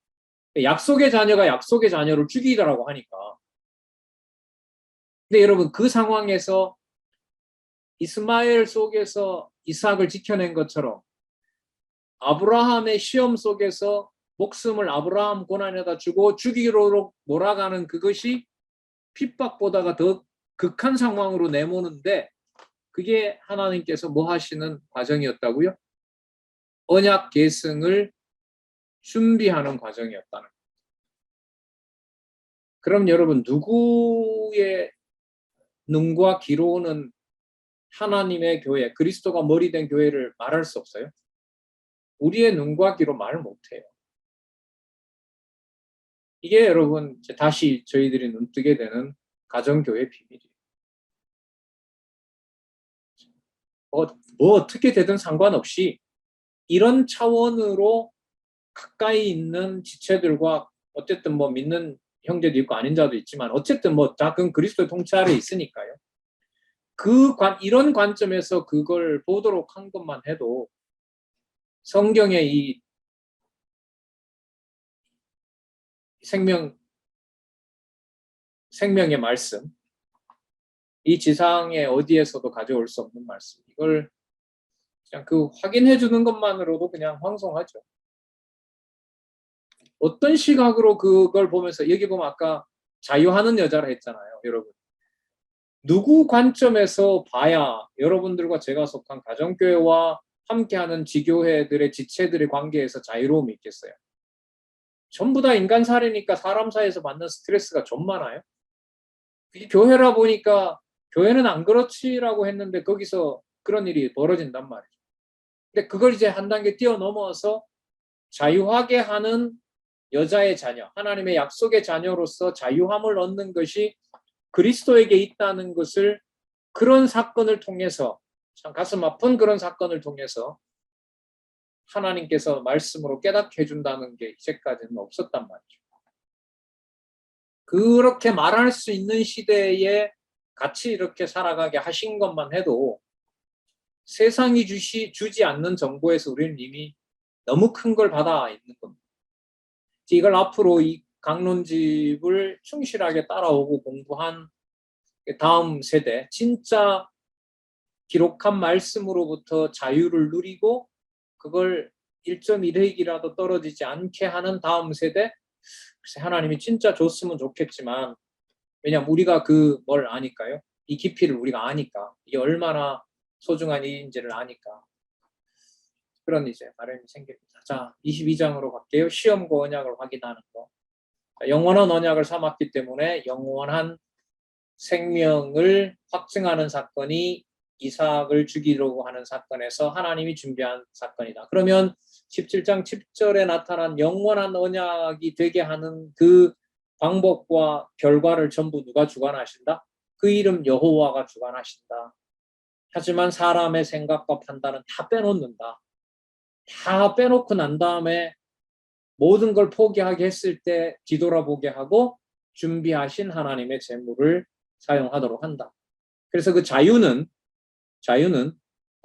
약속의 자녀가 약속의 자녀를 죽이더라고 하니까. 근데 여러분, 그 상황에서 이스마엘 속에서 이삭을 지켜낸 것처럼 아브라함의 시험 속에서 목숨을 아브라함 고난에다 주고 죽이로 몰아가는 그것이 핍박보다가 더 극한 상황으로 내모는데 그게 하나님께서 뭐 하시는 과정이었다고요? 언약 계승을 준비하는 과정이었다는. 그럼 여러분, 누구의 눈과 귀로는 하나님의 교회, 그리스도가 머리 된 교회를 말할 수 없어요? 우리의 눈과 귀로 말 못해요. 이게 여러분 다시 저희들이 눈뜨게 되는 가정교회 비밀이에요. 뭐 어떻게 되든 상관없이 이런 차원으로 가까이 있는 지체들과 어쨌든 뭐 믿는 형제도 있고 아닌 자도 있지만 어쨌든 뭐 다 그건 그리스도의 통치 아래 있으니까요. 이런 관점에서 그걸 보도록 한 것만 해도 성경의 이 생명의 말씀, 이 지상에 어디에서도 가져올 수 없는 말씀, 이걸 그냥 그 확인해 주는 것만으로도 그냥 황송하죠. 어떤 시각으로 그걸 보면서 여기 보면 아까 자유하는 여자라 했잖아요, 여러분. 누구 관점에서 봐야 여러분들과 제가 속한 가정교회와 함께하는 지교회들의 지체들의 관계에서 자유로움이 있겠어요? 전부 다 인간 사례니까 사람 사이에서 받는 스트레스가 좀 많아요. 교회라 보니까 교회는 안 그렇지라고 했는데 거기서 그런 일이 벌어진단 말이죠. 근데 그걸 이제 한 단계 뛰어넘어서 자유하게 하는 여자의 자녀, 하나님의 약속의 자녀로서 자유함을 얻는 것이 그리스도에게 있다는 것을 그런 사건을 통해서, 참 가슴 아픈 그런 사건을 통해서 하나님께서 말씀으로 깨닫게 해준다는 게 이제까지는 없었단 말이죠. 그렇게 말할 수 있는 시대에 같이 이렇게 살아가게 하신 것만 해도 세상이 주지 않는 정보에서 우리는 이미 너무 큰 걸 받아 있는 겁니다. 이걸 앞으로 이 강론집을 충실하게 따라오고 공부한 다음 세대, 진짜 기록한 말씀으로부터 자유를 누리고 그걸 1.1획이라도 떨어지지 않게 하는 다음 세대, 하나님이 진짜 줬으면 좋겠지만, 왜냐하면 우리가 그 뭘 아니까요. 이 깊이를 우리가 아니까, 이게 얼마나 소중한 일인지를 아니까 그런 이제 바람이 생깁니다. 자, 22장으로 갈게요. 시험과 언약을 확인하는 거. 영원한 언약을 삼았기 때문에 영원한 생명을 확증하는 사건이 이삭을 죽이려고 하는 사건에서 하나님이 준비한 사건이다. 그러면 17장 10절에 나타난 영원한 언약이 되게 하는 그 방법과 결과를 전부 누가 주관하신다? 그 이름 여호와가 주관하신다. 하지만 사람의 생각과 판단은 다 빼놓는다. 다 빼놓고 난 다음에 모든 걸 포기하게 했을 때 뒤돌아보게 하고 준비하신 하나님의 재물을 사용하도록 한다. 그래서 그 자유는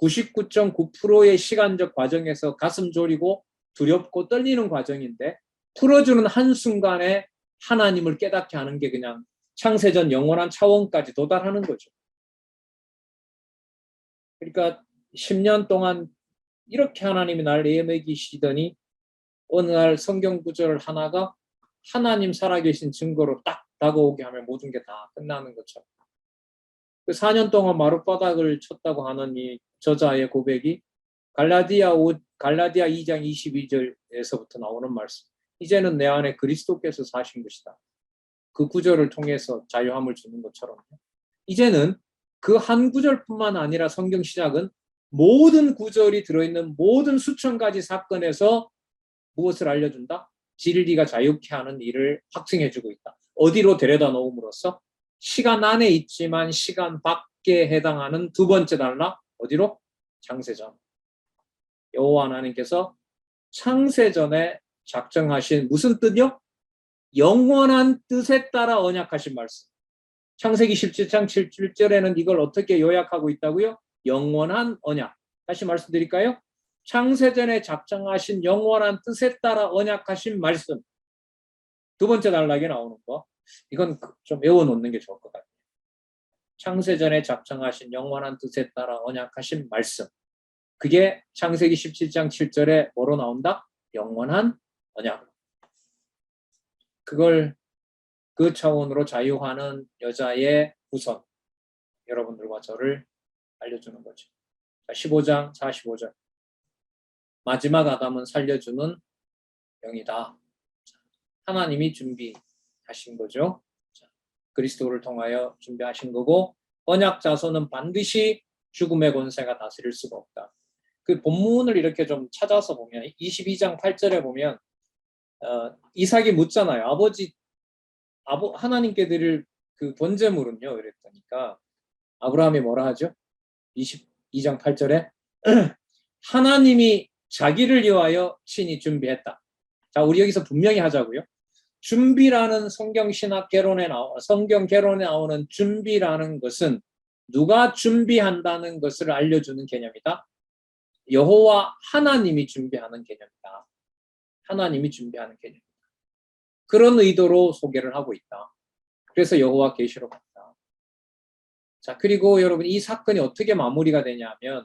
99.9%의 시간적 과정에서 가슴 졸이고 두렵고 떨리는 과정인데 풀어주는 한순간에 하나님을 깨닫게 하는 게 그냥 창세전 영원한 차원까지 도달하는 거죠. 그러니까 10년 동안 이렇게 하나님이 날 애매기시더니 어느 날 성경 구절 하나가 하나님 살아계신 증거로 딱 다가오게 하면 모든 게 다 끝나는 것처럼. 그 4년 동안 마룻바닥을 쳤다고 하는 이 저자의 고백이 갈라디아 2장 22절에서부터 나오는 말씀. 이제는 내 안에 그리스도께서 사신 것이다. 그 구절을 통해서 자유함을 주는 것처럼. 이제는 그 한 구절뿐만 아니라 성경 신약은 모든 구절이 들어있는 모든 수천 가지 사건에서 무엇을 알려준다? 진리가 자유케 하는 일을 확증해주고 있다. 어디로 데려다 놓음으로써 시간 안에 있지만 시간 밖에 해당하는 두 번째 단락 어디로? 창세전. 여호와 하나님께서 창세전에 작정하신 무슨 뜻이요? 영원한 뜻에 따라 언약하신 말씀. 창세기 17장 7절에는 이걸 어떻게 요약하고 있다고요? 영원한 언약. 다시 말씀드릴까요? 창세전에 작정하신 영원한 뜻에 따라 언약하신 말씀. 두 번째 단락에 나오는 거. 이건 좀 외워놓는 게 좋을 것 같아요. 창세전에 작정하신 영원한 뜻에 따라 언약하신 말씀. 그게 창세기 17장 7절에 뭐로 나온다? 영원한 언약. 그걸 그 차원으로 자유하는 여자의 후손. 여러분들과 저를 알려주는 거죠. 15장 45절. 마지막 아담은 살려주는 영이다. 하나님이 준비하신 거죠. 그리스도를 통하여 준비하신 거고 언약 자손은 반드시 죽음의 권세가 다스릴 수가 없다. 그 본문을 이렇게 좀 찾아서 보면 22장 8절에 보면 이삭이 묻잖아요. 하나님께 드릴 그 번제물은요. 이랬더니까 아브라함이 뭐라 하죠? 22장 8절에 하나님이 자기를 위하여 친히 준비했다. 자, 우리 여기서 분명히 하자고요. 준비라는 성경 개론에 나오는 준비라는 것은 누가 준비한다는 것을 알려주는 개념이다. 여호와 하나님이 준비하는 개념이다. 하나님이 준비하는 개념이다. 그런 의도로 소개를 하고 있다. 그래서 여호와 계시록 같다. 자, 그리고 여러분 이 사건이 어떻게 마무리가 되냐면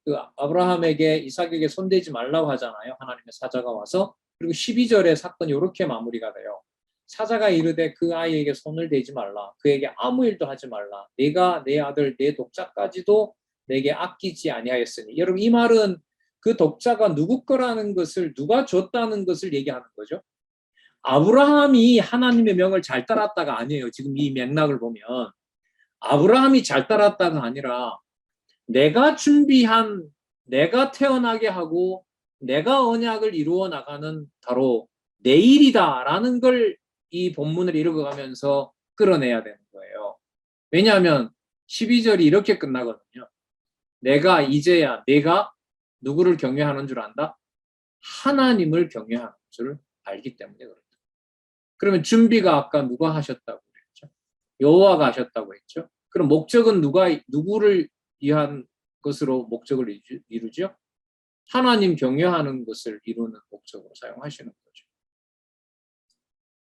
그 아브라함에게 이삭에게 손대지 말라고 하잖아요. 하나님의 사자가 와서. 그리고 12절에 사건이 이렇게 마무리가 돼요. 사자가 이르되 그 아이에게 손을 대지 말라. 그에게 아무 일도 하지 말라. 내가 내 아들 내 독자까지도 내게 아끼지 아니하였으니. 여러분 이 말은 그 독자가 누구 거라는 것을 누가 줬다는 것을 얘기하는 거죠. 아브라함이 하나님의 명을 잘 따랐다가 아니에요. 지금 이 맥락을 보면 아브라함이 잘 따랐다가 아니라 내가 준비한, 내가 태어나게 하고 내가 언약을 이루어 나가는 바로 내 일이다라는 걸 이 본문을 읽어가면서 끌어내야 되는 거예요. 왜냐하면 12절이 이렇게 끝나거든요. 이제야 내가 누구를 경외하는 줄 안다? 하나님을 경외하는 줄 알기 때문에 그렇다. 그러면 준비가 아까 누가 하셨다고 그랬죠? 여호와가 하셨다고 했죠? 그럼 목적은 누구를 위한 것으로 목적을 이루죠? 하나님 경외하는 것을 이루는 목적으로 사용하시는 거죠.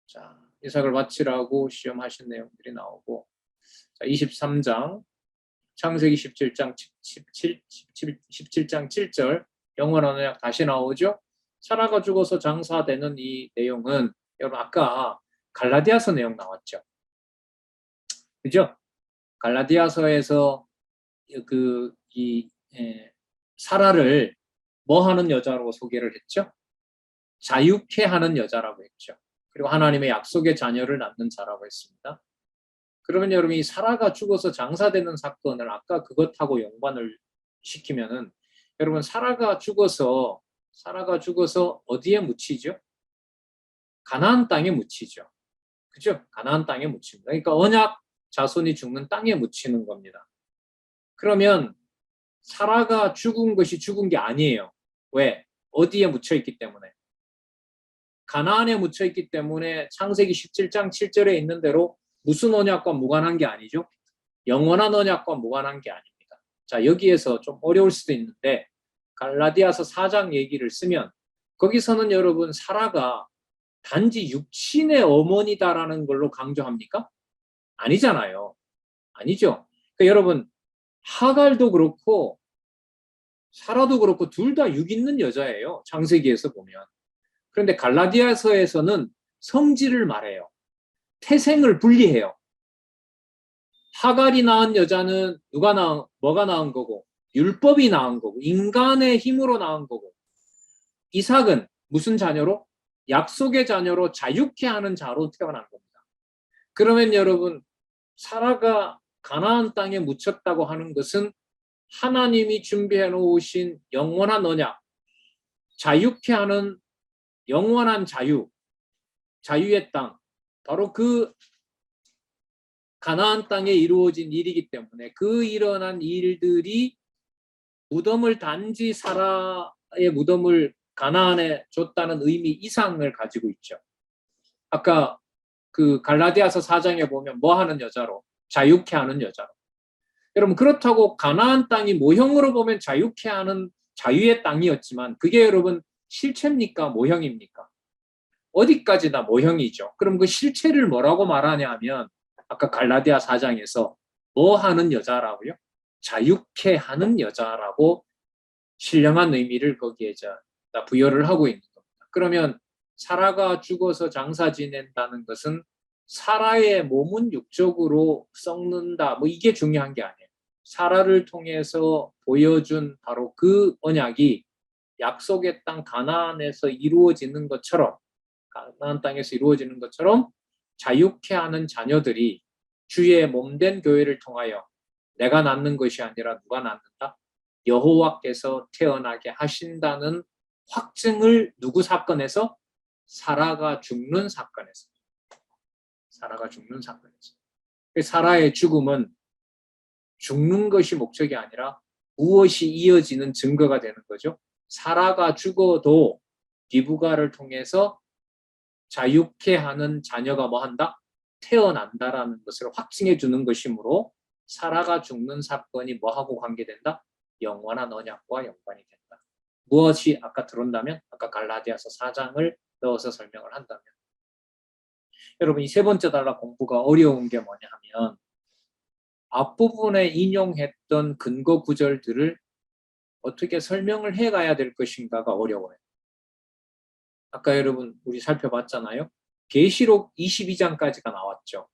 자, 이삭을 바치라고 시험하신 내용들이 나오고, 자, 23장, 창세기 17장 17장 7절, 영원한 언약 다시 나오죠? 사라가 죽어서 장사되는 이 내용은, 여러분, 아까 갈라디아서 내용 나왔죠? 그죠? 갈라디아서에서 사라를 뭐 하는 여자로 소개를 했죠? 자유케 하는 여자라고 했죠. 그리고 하나님의 약속의 자녀를 낳는 자라고 했습니다. 그러면 여러분 이 사라가 죽어서 장사되는 사건을 아까 그것하고 연관을 시키면은 여러분 사라가 죽어서 어디에 묻히죠? 가나안 땅에 묻히죠. 그죠? 가나안 땅에 묻힙니다. 그러니까 언약 자손이 죽는 땅에 묻히는 겁니다. 그러면 사라가 죽은 것이 죽은 게 아니에요. 왜? 어디에 묻혀있기 때문에? 가나안에 묻혀있기 때문에 창세기 17장 7절에 있는 대로 무슨 언약과 무관한 게 아니죠? 영원한 언약과 무관한 게 아닙니다. 자, 여기에서 좀 어려울 수도 있는데 갈라디아서 4장 얘기를 쓰면 거기서는 여러분 사라가 단지 육신의 어머니다라는 걸로 강조합니까? 아니잖아요. 아니죠. 그러니까 여러분 하갈도 그렇고 사라도 그렇고 둘 다 육 있는 여자예요. 창세기에서 보면. 그런데 갈라디아서에서는 성질을 말해요. 태생을 분리해요. 하갈이 낳은 여자는 뭐가 낳은 거고 율법이 낳은 거고 인간의 힘으로 낳은 거고 이삭은 무슨 자녀로? 약속의 자녀로 자유케 하는 자로 태어난 겁니다. 그러면 여러분 사라가 가나안 땅에 묻혔다고 하는 것은 하나님이 준비해 놓으신 영원한 언약, 자유케 하는 영원한 자유, 자유의 땅, 바로 그 가나안 땅에 이루어진 일이기 때문에 그 일어난 일들이 무덤을 단지 사라의 무덤을 가나안에 줬다는 의미 이상을 가지고 있죠. 아까 그 갈라디아서 4장에 보면 뭐 하는 여자로? 자유케 하는 여자로. 여러분 그렇다고 가나안 땅이 모형으로 보면 자유케 하는 자유의 땅이었지만 그게 여러분 실체입니까? 모형입니까? 어디까지나 모형이죠. 그럼 그 실체를 뭐라고 말하냐 하면 아까 갈라디아 4장에서 뭐 하는 여자라고요? 자유케 하는 여자라고 신령한 의미를 거기에 부여를 하고 있는 겁니다. 그러면 사라가 죽어서 장사 지낸다는 것은 사라의 몸은 육적으로 썩는다. 뭐 이게 중요한 게 아니에요. 사라를 통해서 보여준 바로 그 언약이 약속의 땅 가나안에서 이루어지는 것처럼 가나안 땅에서 이루어지는 것처럼 자유케 하는 자녀들이 주의 몸된 교회를 통하여 내가 낳는 것이 아니라 누가 낳는다? 여호와께서 태어나게 하신다는 확증을 누구 사건에서? 사라가 죽는 사건에서. 사라가 죽는 사건에서. 사라의 죽음은 죽는 것이 목적이 아니라 무엇이 이어지는 증거가 되는 거죠. 사라가 죽어도 디브가를 통해서 자유케 하는 자녀가 뭐 한다? 태어난다라는 것을 확증해 주는 것이므로 사라가 죽는 사건이 뭐하고 관계된다? 영원한 언약과 연관이 된다. 무엇이 아까 들어온다면? 아까 갈라디아서 4장을 넣어서 설명을 한다면 여러분 이 세 번째 단락 공부가 어려운 게 뭐냐 하면 앞부분에 인용했던 근거 구절들을 어떻게 설명을 해가야 될 것인가가 어려워요. 아까 여러분 우리 살펴봤잖아요. 계시록 22장까지가 나왔죠.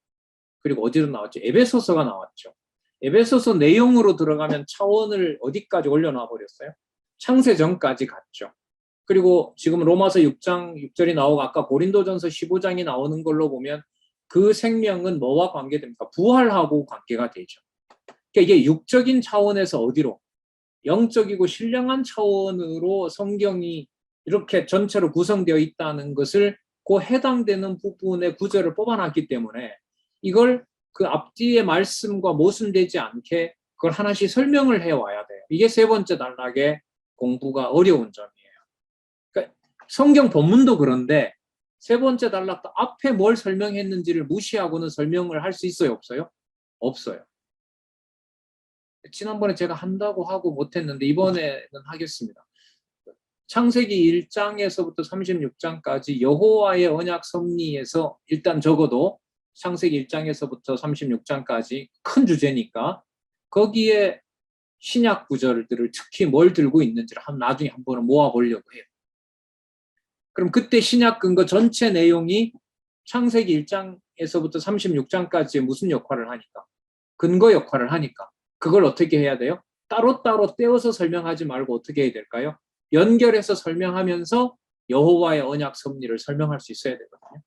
그리고 어디로 나왔죠? 에베소서가 나왔죠. 에베소서 내용으로 들어가면 차원을 어디까지 올려놔 버렸어요? 창세 전까지 갔죠. 그리고 지금 로마서 6장 6절이 나오고 아까 고린도전서 15장이 나오는 걸로 보면 그 생명은 뭐와 관계됩니까? 부활하고 관계가 되죠. 그러니까 이게 육적인 차원에서 어디로? 영적이고 신령한 차원으로 성경이 이렇게 전체로 구성되어 있다는 것을 그 해당되는 부분의 구절을 뽑아놨기 때문에 이걸 그 앞뒤의 말씀과 모순되지 않게 그걸 하나씩 설명을 해와야 돼요. 이게 세 번째 단락의 공부가 어려운 점이에요. 그러니까 성경 본문도 그런데 세 번째 단락도 앞에 뭘 설명했는지를 무시하고는 설명을 할 수 있어요? 없어요? 없어요. 지난번에 제가 한다고 하고 못했는데 이번에는 하겠습니다. 창세기 1장에서부터 36장까지 여호와의 언약 섭리에서 일단 적어도 창세기 1장에서부터 36장까지 큰 주제니까 거기에 신약 구절들을 특히 뭘 들고 있는지를 나중에 한번 모아보려고 해요. 그럼 그때 신약 근거 전체 내용이 창세기 1장에서부터 36장까지 무슨 역할을 하니까? 근거 역할을 하니까. 그걸 어떻게 해야 돼요? 따로따로 떼어서 설명하지 말고 어떻게 해야 될까요? 연결해서 설명하면서 여호와의 언약 섭리를 설명할 수 있어야 되거든요.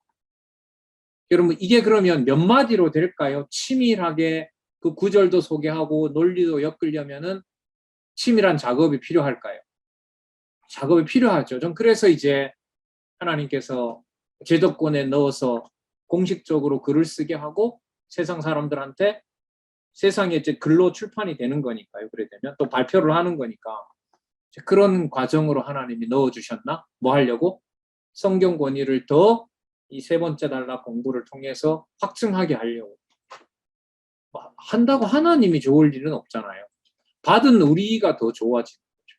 여러분 이게 그러면 몇 마디로 될까요? 치밀하게 그 구절도 소개하고 논리도 엮으려면은 치밀한 작업이 필요할까요? 작업이 필요하죠. 전 그래서 이제 하나님께서 제도권에 넣어서 공식적으로 글을 쓰게 하고 세상 사람들한테 세상에 이제 글로 출판이 되는 거니까요. 그래 되면 또 발표를 하는 거니까 그런 과정으로 하나님이 넣어주셨나? 뭐 하려고? 성경 권위를 더 이 세 번째 단락 공부를 통해서 확증하게 하려고. 한다고 하나님이 좋을 일은 없잖아요. 받은 우리가 더 좋아지는 거죠.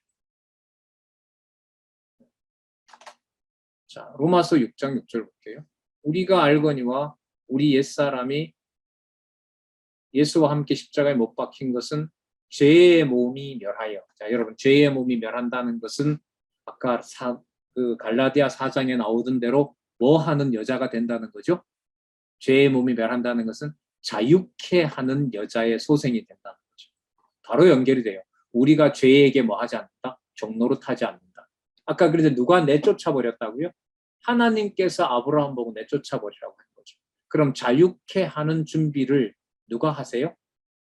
자, 로마서 6장 6절 볼게요. 우리가 알거니와 우리 옛사람이 예수와 함께 십자가에 못 박힌 것은 죄의 몸이 멸하여. 자, 여러분 죄의 몸이 멸한다는 것은 아까 그 갈라디아 4장에 나오던 대로 뭐 하는 여자가 된다는 거죠? 죄의 몸이 멸한다는 것은 자유케 하는 여자의 소생이 된다는 거죠. 바로 연결이 돼요. 우리가 죄에게 뭐 하지 않는다? 종노릇하지 않는다. 아까 그래서 누가 내쫓아 버렸다고요? 하나님께서 아브라함 보고 내쫓아 버리라고 한 거죠. 그럼 자유케 하는 준비를 누가 하세요?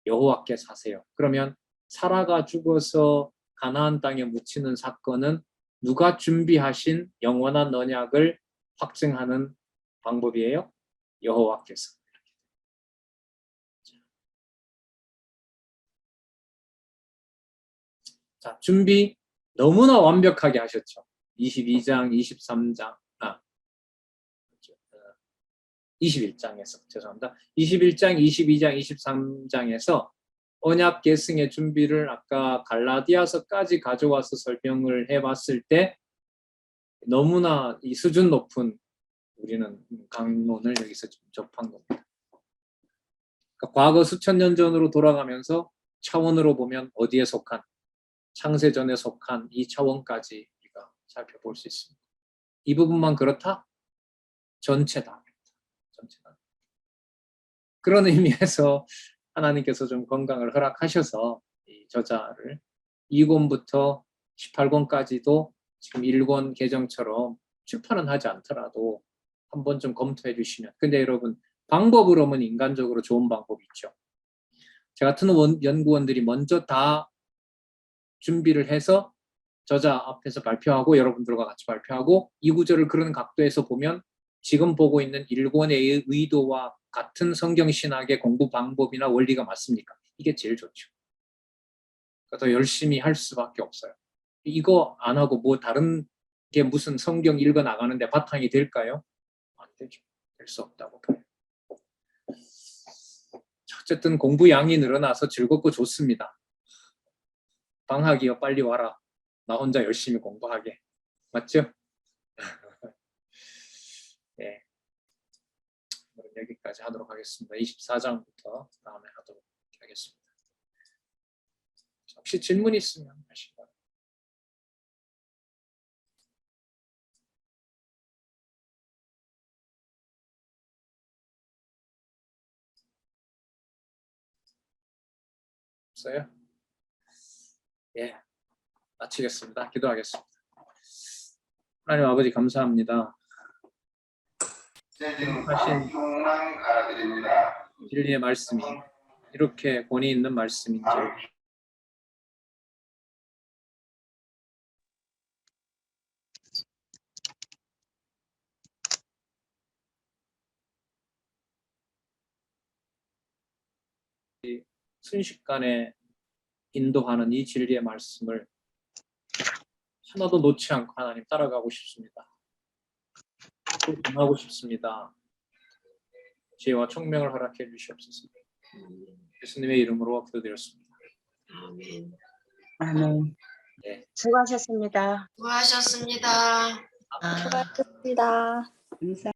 여호와께서 하세요. 그러면 사라가 죽어서 가나안 땅에 묻히는 사건은 누가 준비하신 영원한 언약을 확증하는 방법이에요? 여호와께서. 자, 준비 너무나 완벽하게 하셨죠. 22장, 23장, 21장에서, 죄송합니다. 21장, 22장, 23장에서 언약 계승의 준비를 아까 갈라디아서까지 가져와서 설명을 해봤을 때 너무나 이 수준 높은 우리는 강론을 여기서 좀 접한 겁니다. 그러니까 과거 수천 년 전으로 돌아가면서 차원으로 보면 어디에 속한, 창세전에 속한 이 차원까지 우리가 살펴볼 수 있습니다. 이 부분만 그렇다? 전체다. 전체다. 그런 의미에서 하나님께서 좀 건강을 허락하셔서 이 저자를 2권부터 18권까지도 지금 1권 개정처럼 출판은 하지 않더라도 한번 좀 검토해 주시면. 근데 여러분, 방법으로는 인간적으로 좋은 방법이 있죠. 저 같은 연구원들이 먼저 다 준비를 해서 저자 앞에서 발표하고 여러분들과 같이 발표하고 이 구절을 그런 각도에서 보면 지금 보고 있는 1권의 의도와 같은 성경신학의 공부 방법이나 원리가 맞습니까? 이게 제일 좋죠. 더 열심히 할 수밖에 없어요. 이거 안 하고 뭐 다른 게 무슨 성경 읽어 나가는데 바탕이 될까요? 안 되죠. 될 수 없다고 봐요. 어쨌든 공부 양이 늘어나서 즐겁고 좋습니다. 방학이요, 빨리 와라. 나 혼자 열심히 공부하게. 맞죠? 네. 여기까지 하도록 하겠습니다. 24장부터 다음에 하도록 하겠습니다. 혹시 질문 있으면 하시고. 없어요? 예, 마치겠습니다. 기도하겠습니다. 하나님 아버지 감사합니다. 하신 진리의 말씀이 이렇게 권위 있는 말씀인지 순식간에 인도하는 이 진리의 말씀을 하나도 놓지 않고 하나님 따라가고 싶습니다. 또 전하고 싶습니다. 지혜와 총명을 허락해 주시옵소서. 예수님의 이름으로 기도드렸습니다. 아멘. 네. 수고하셨습니다. 수고하셨습니다. 수고하셨습니다. 감사.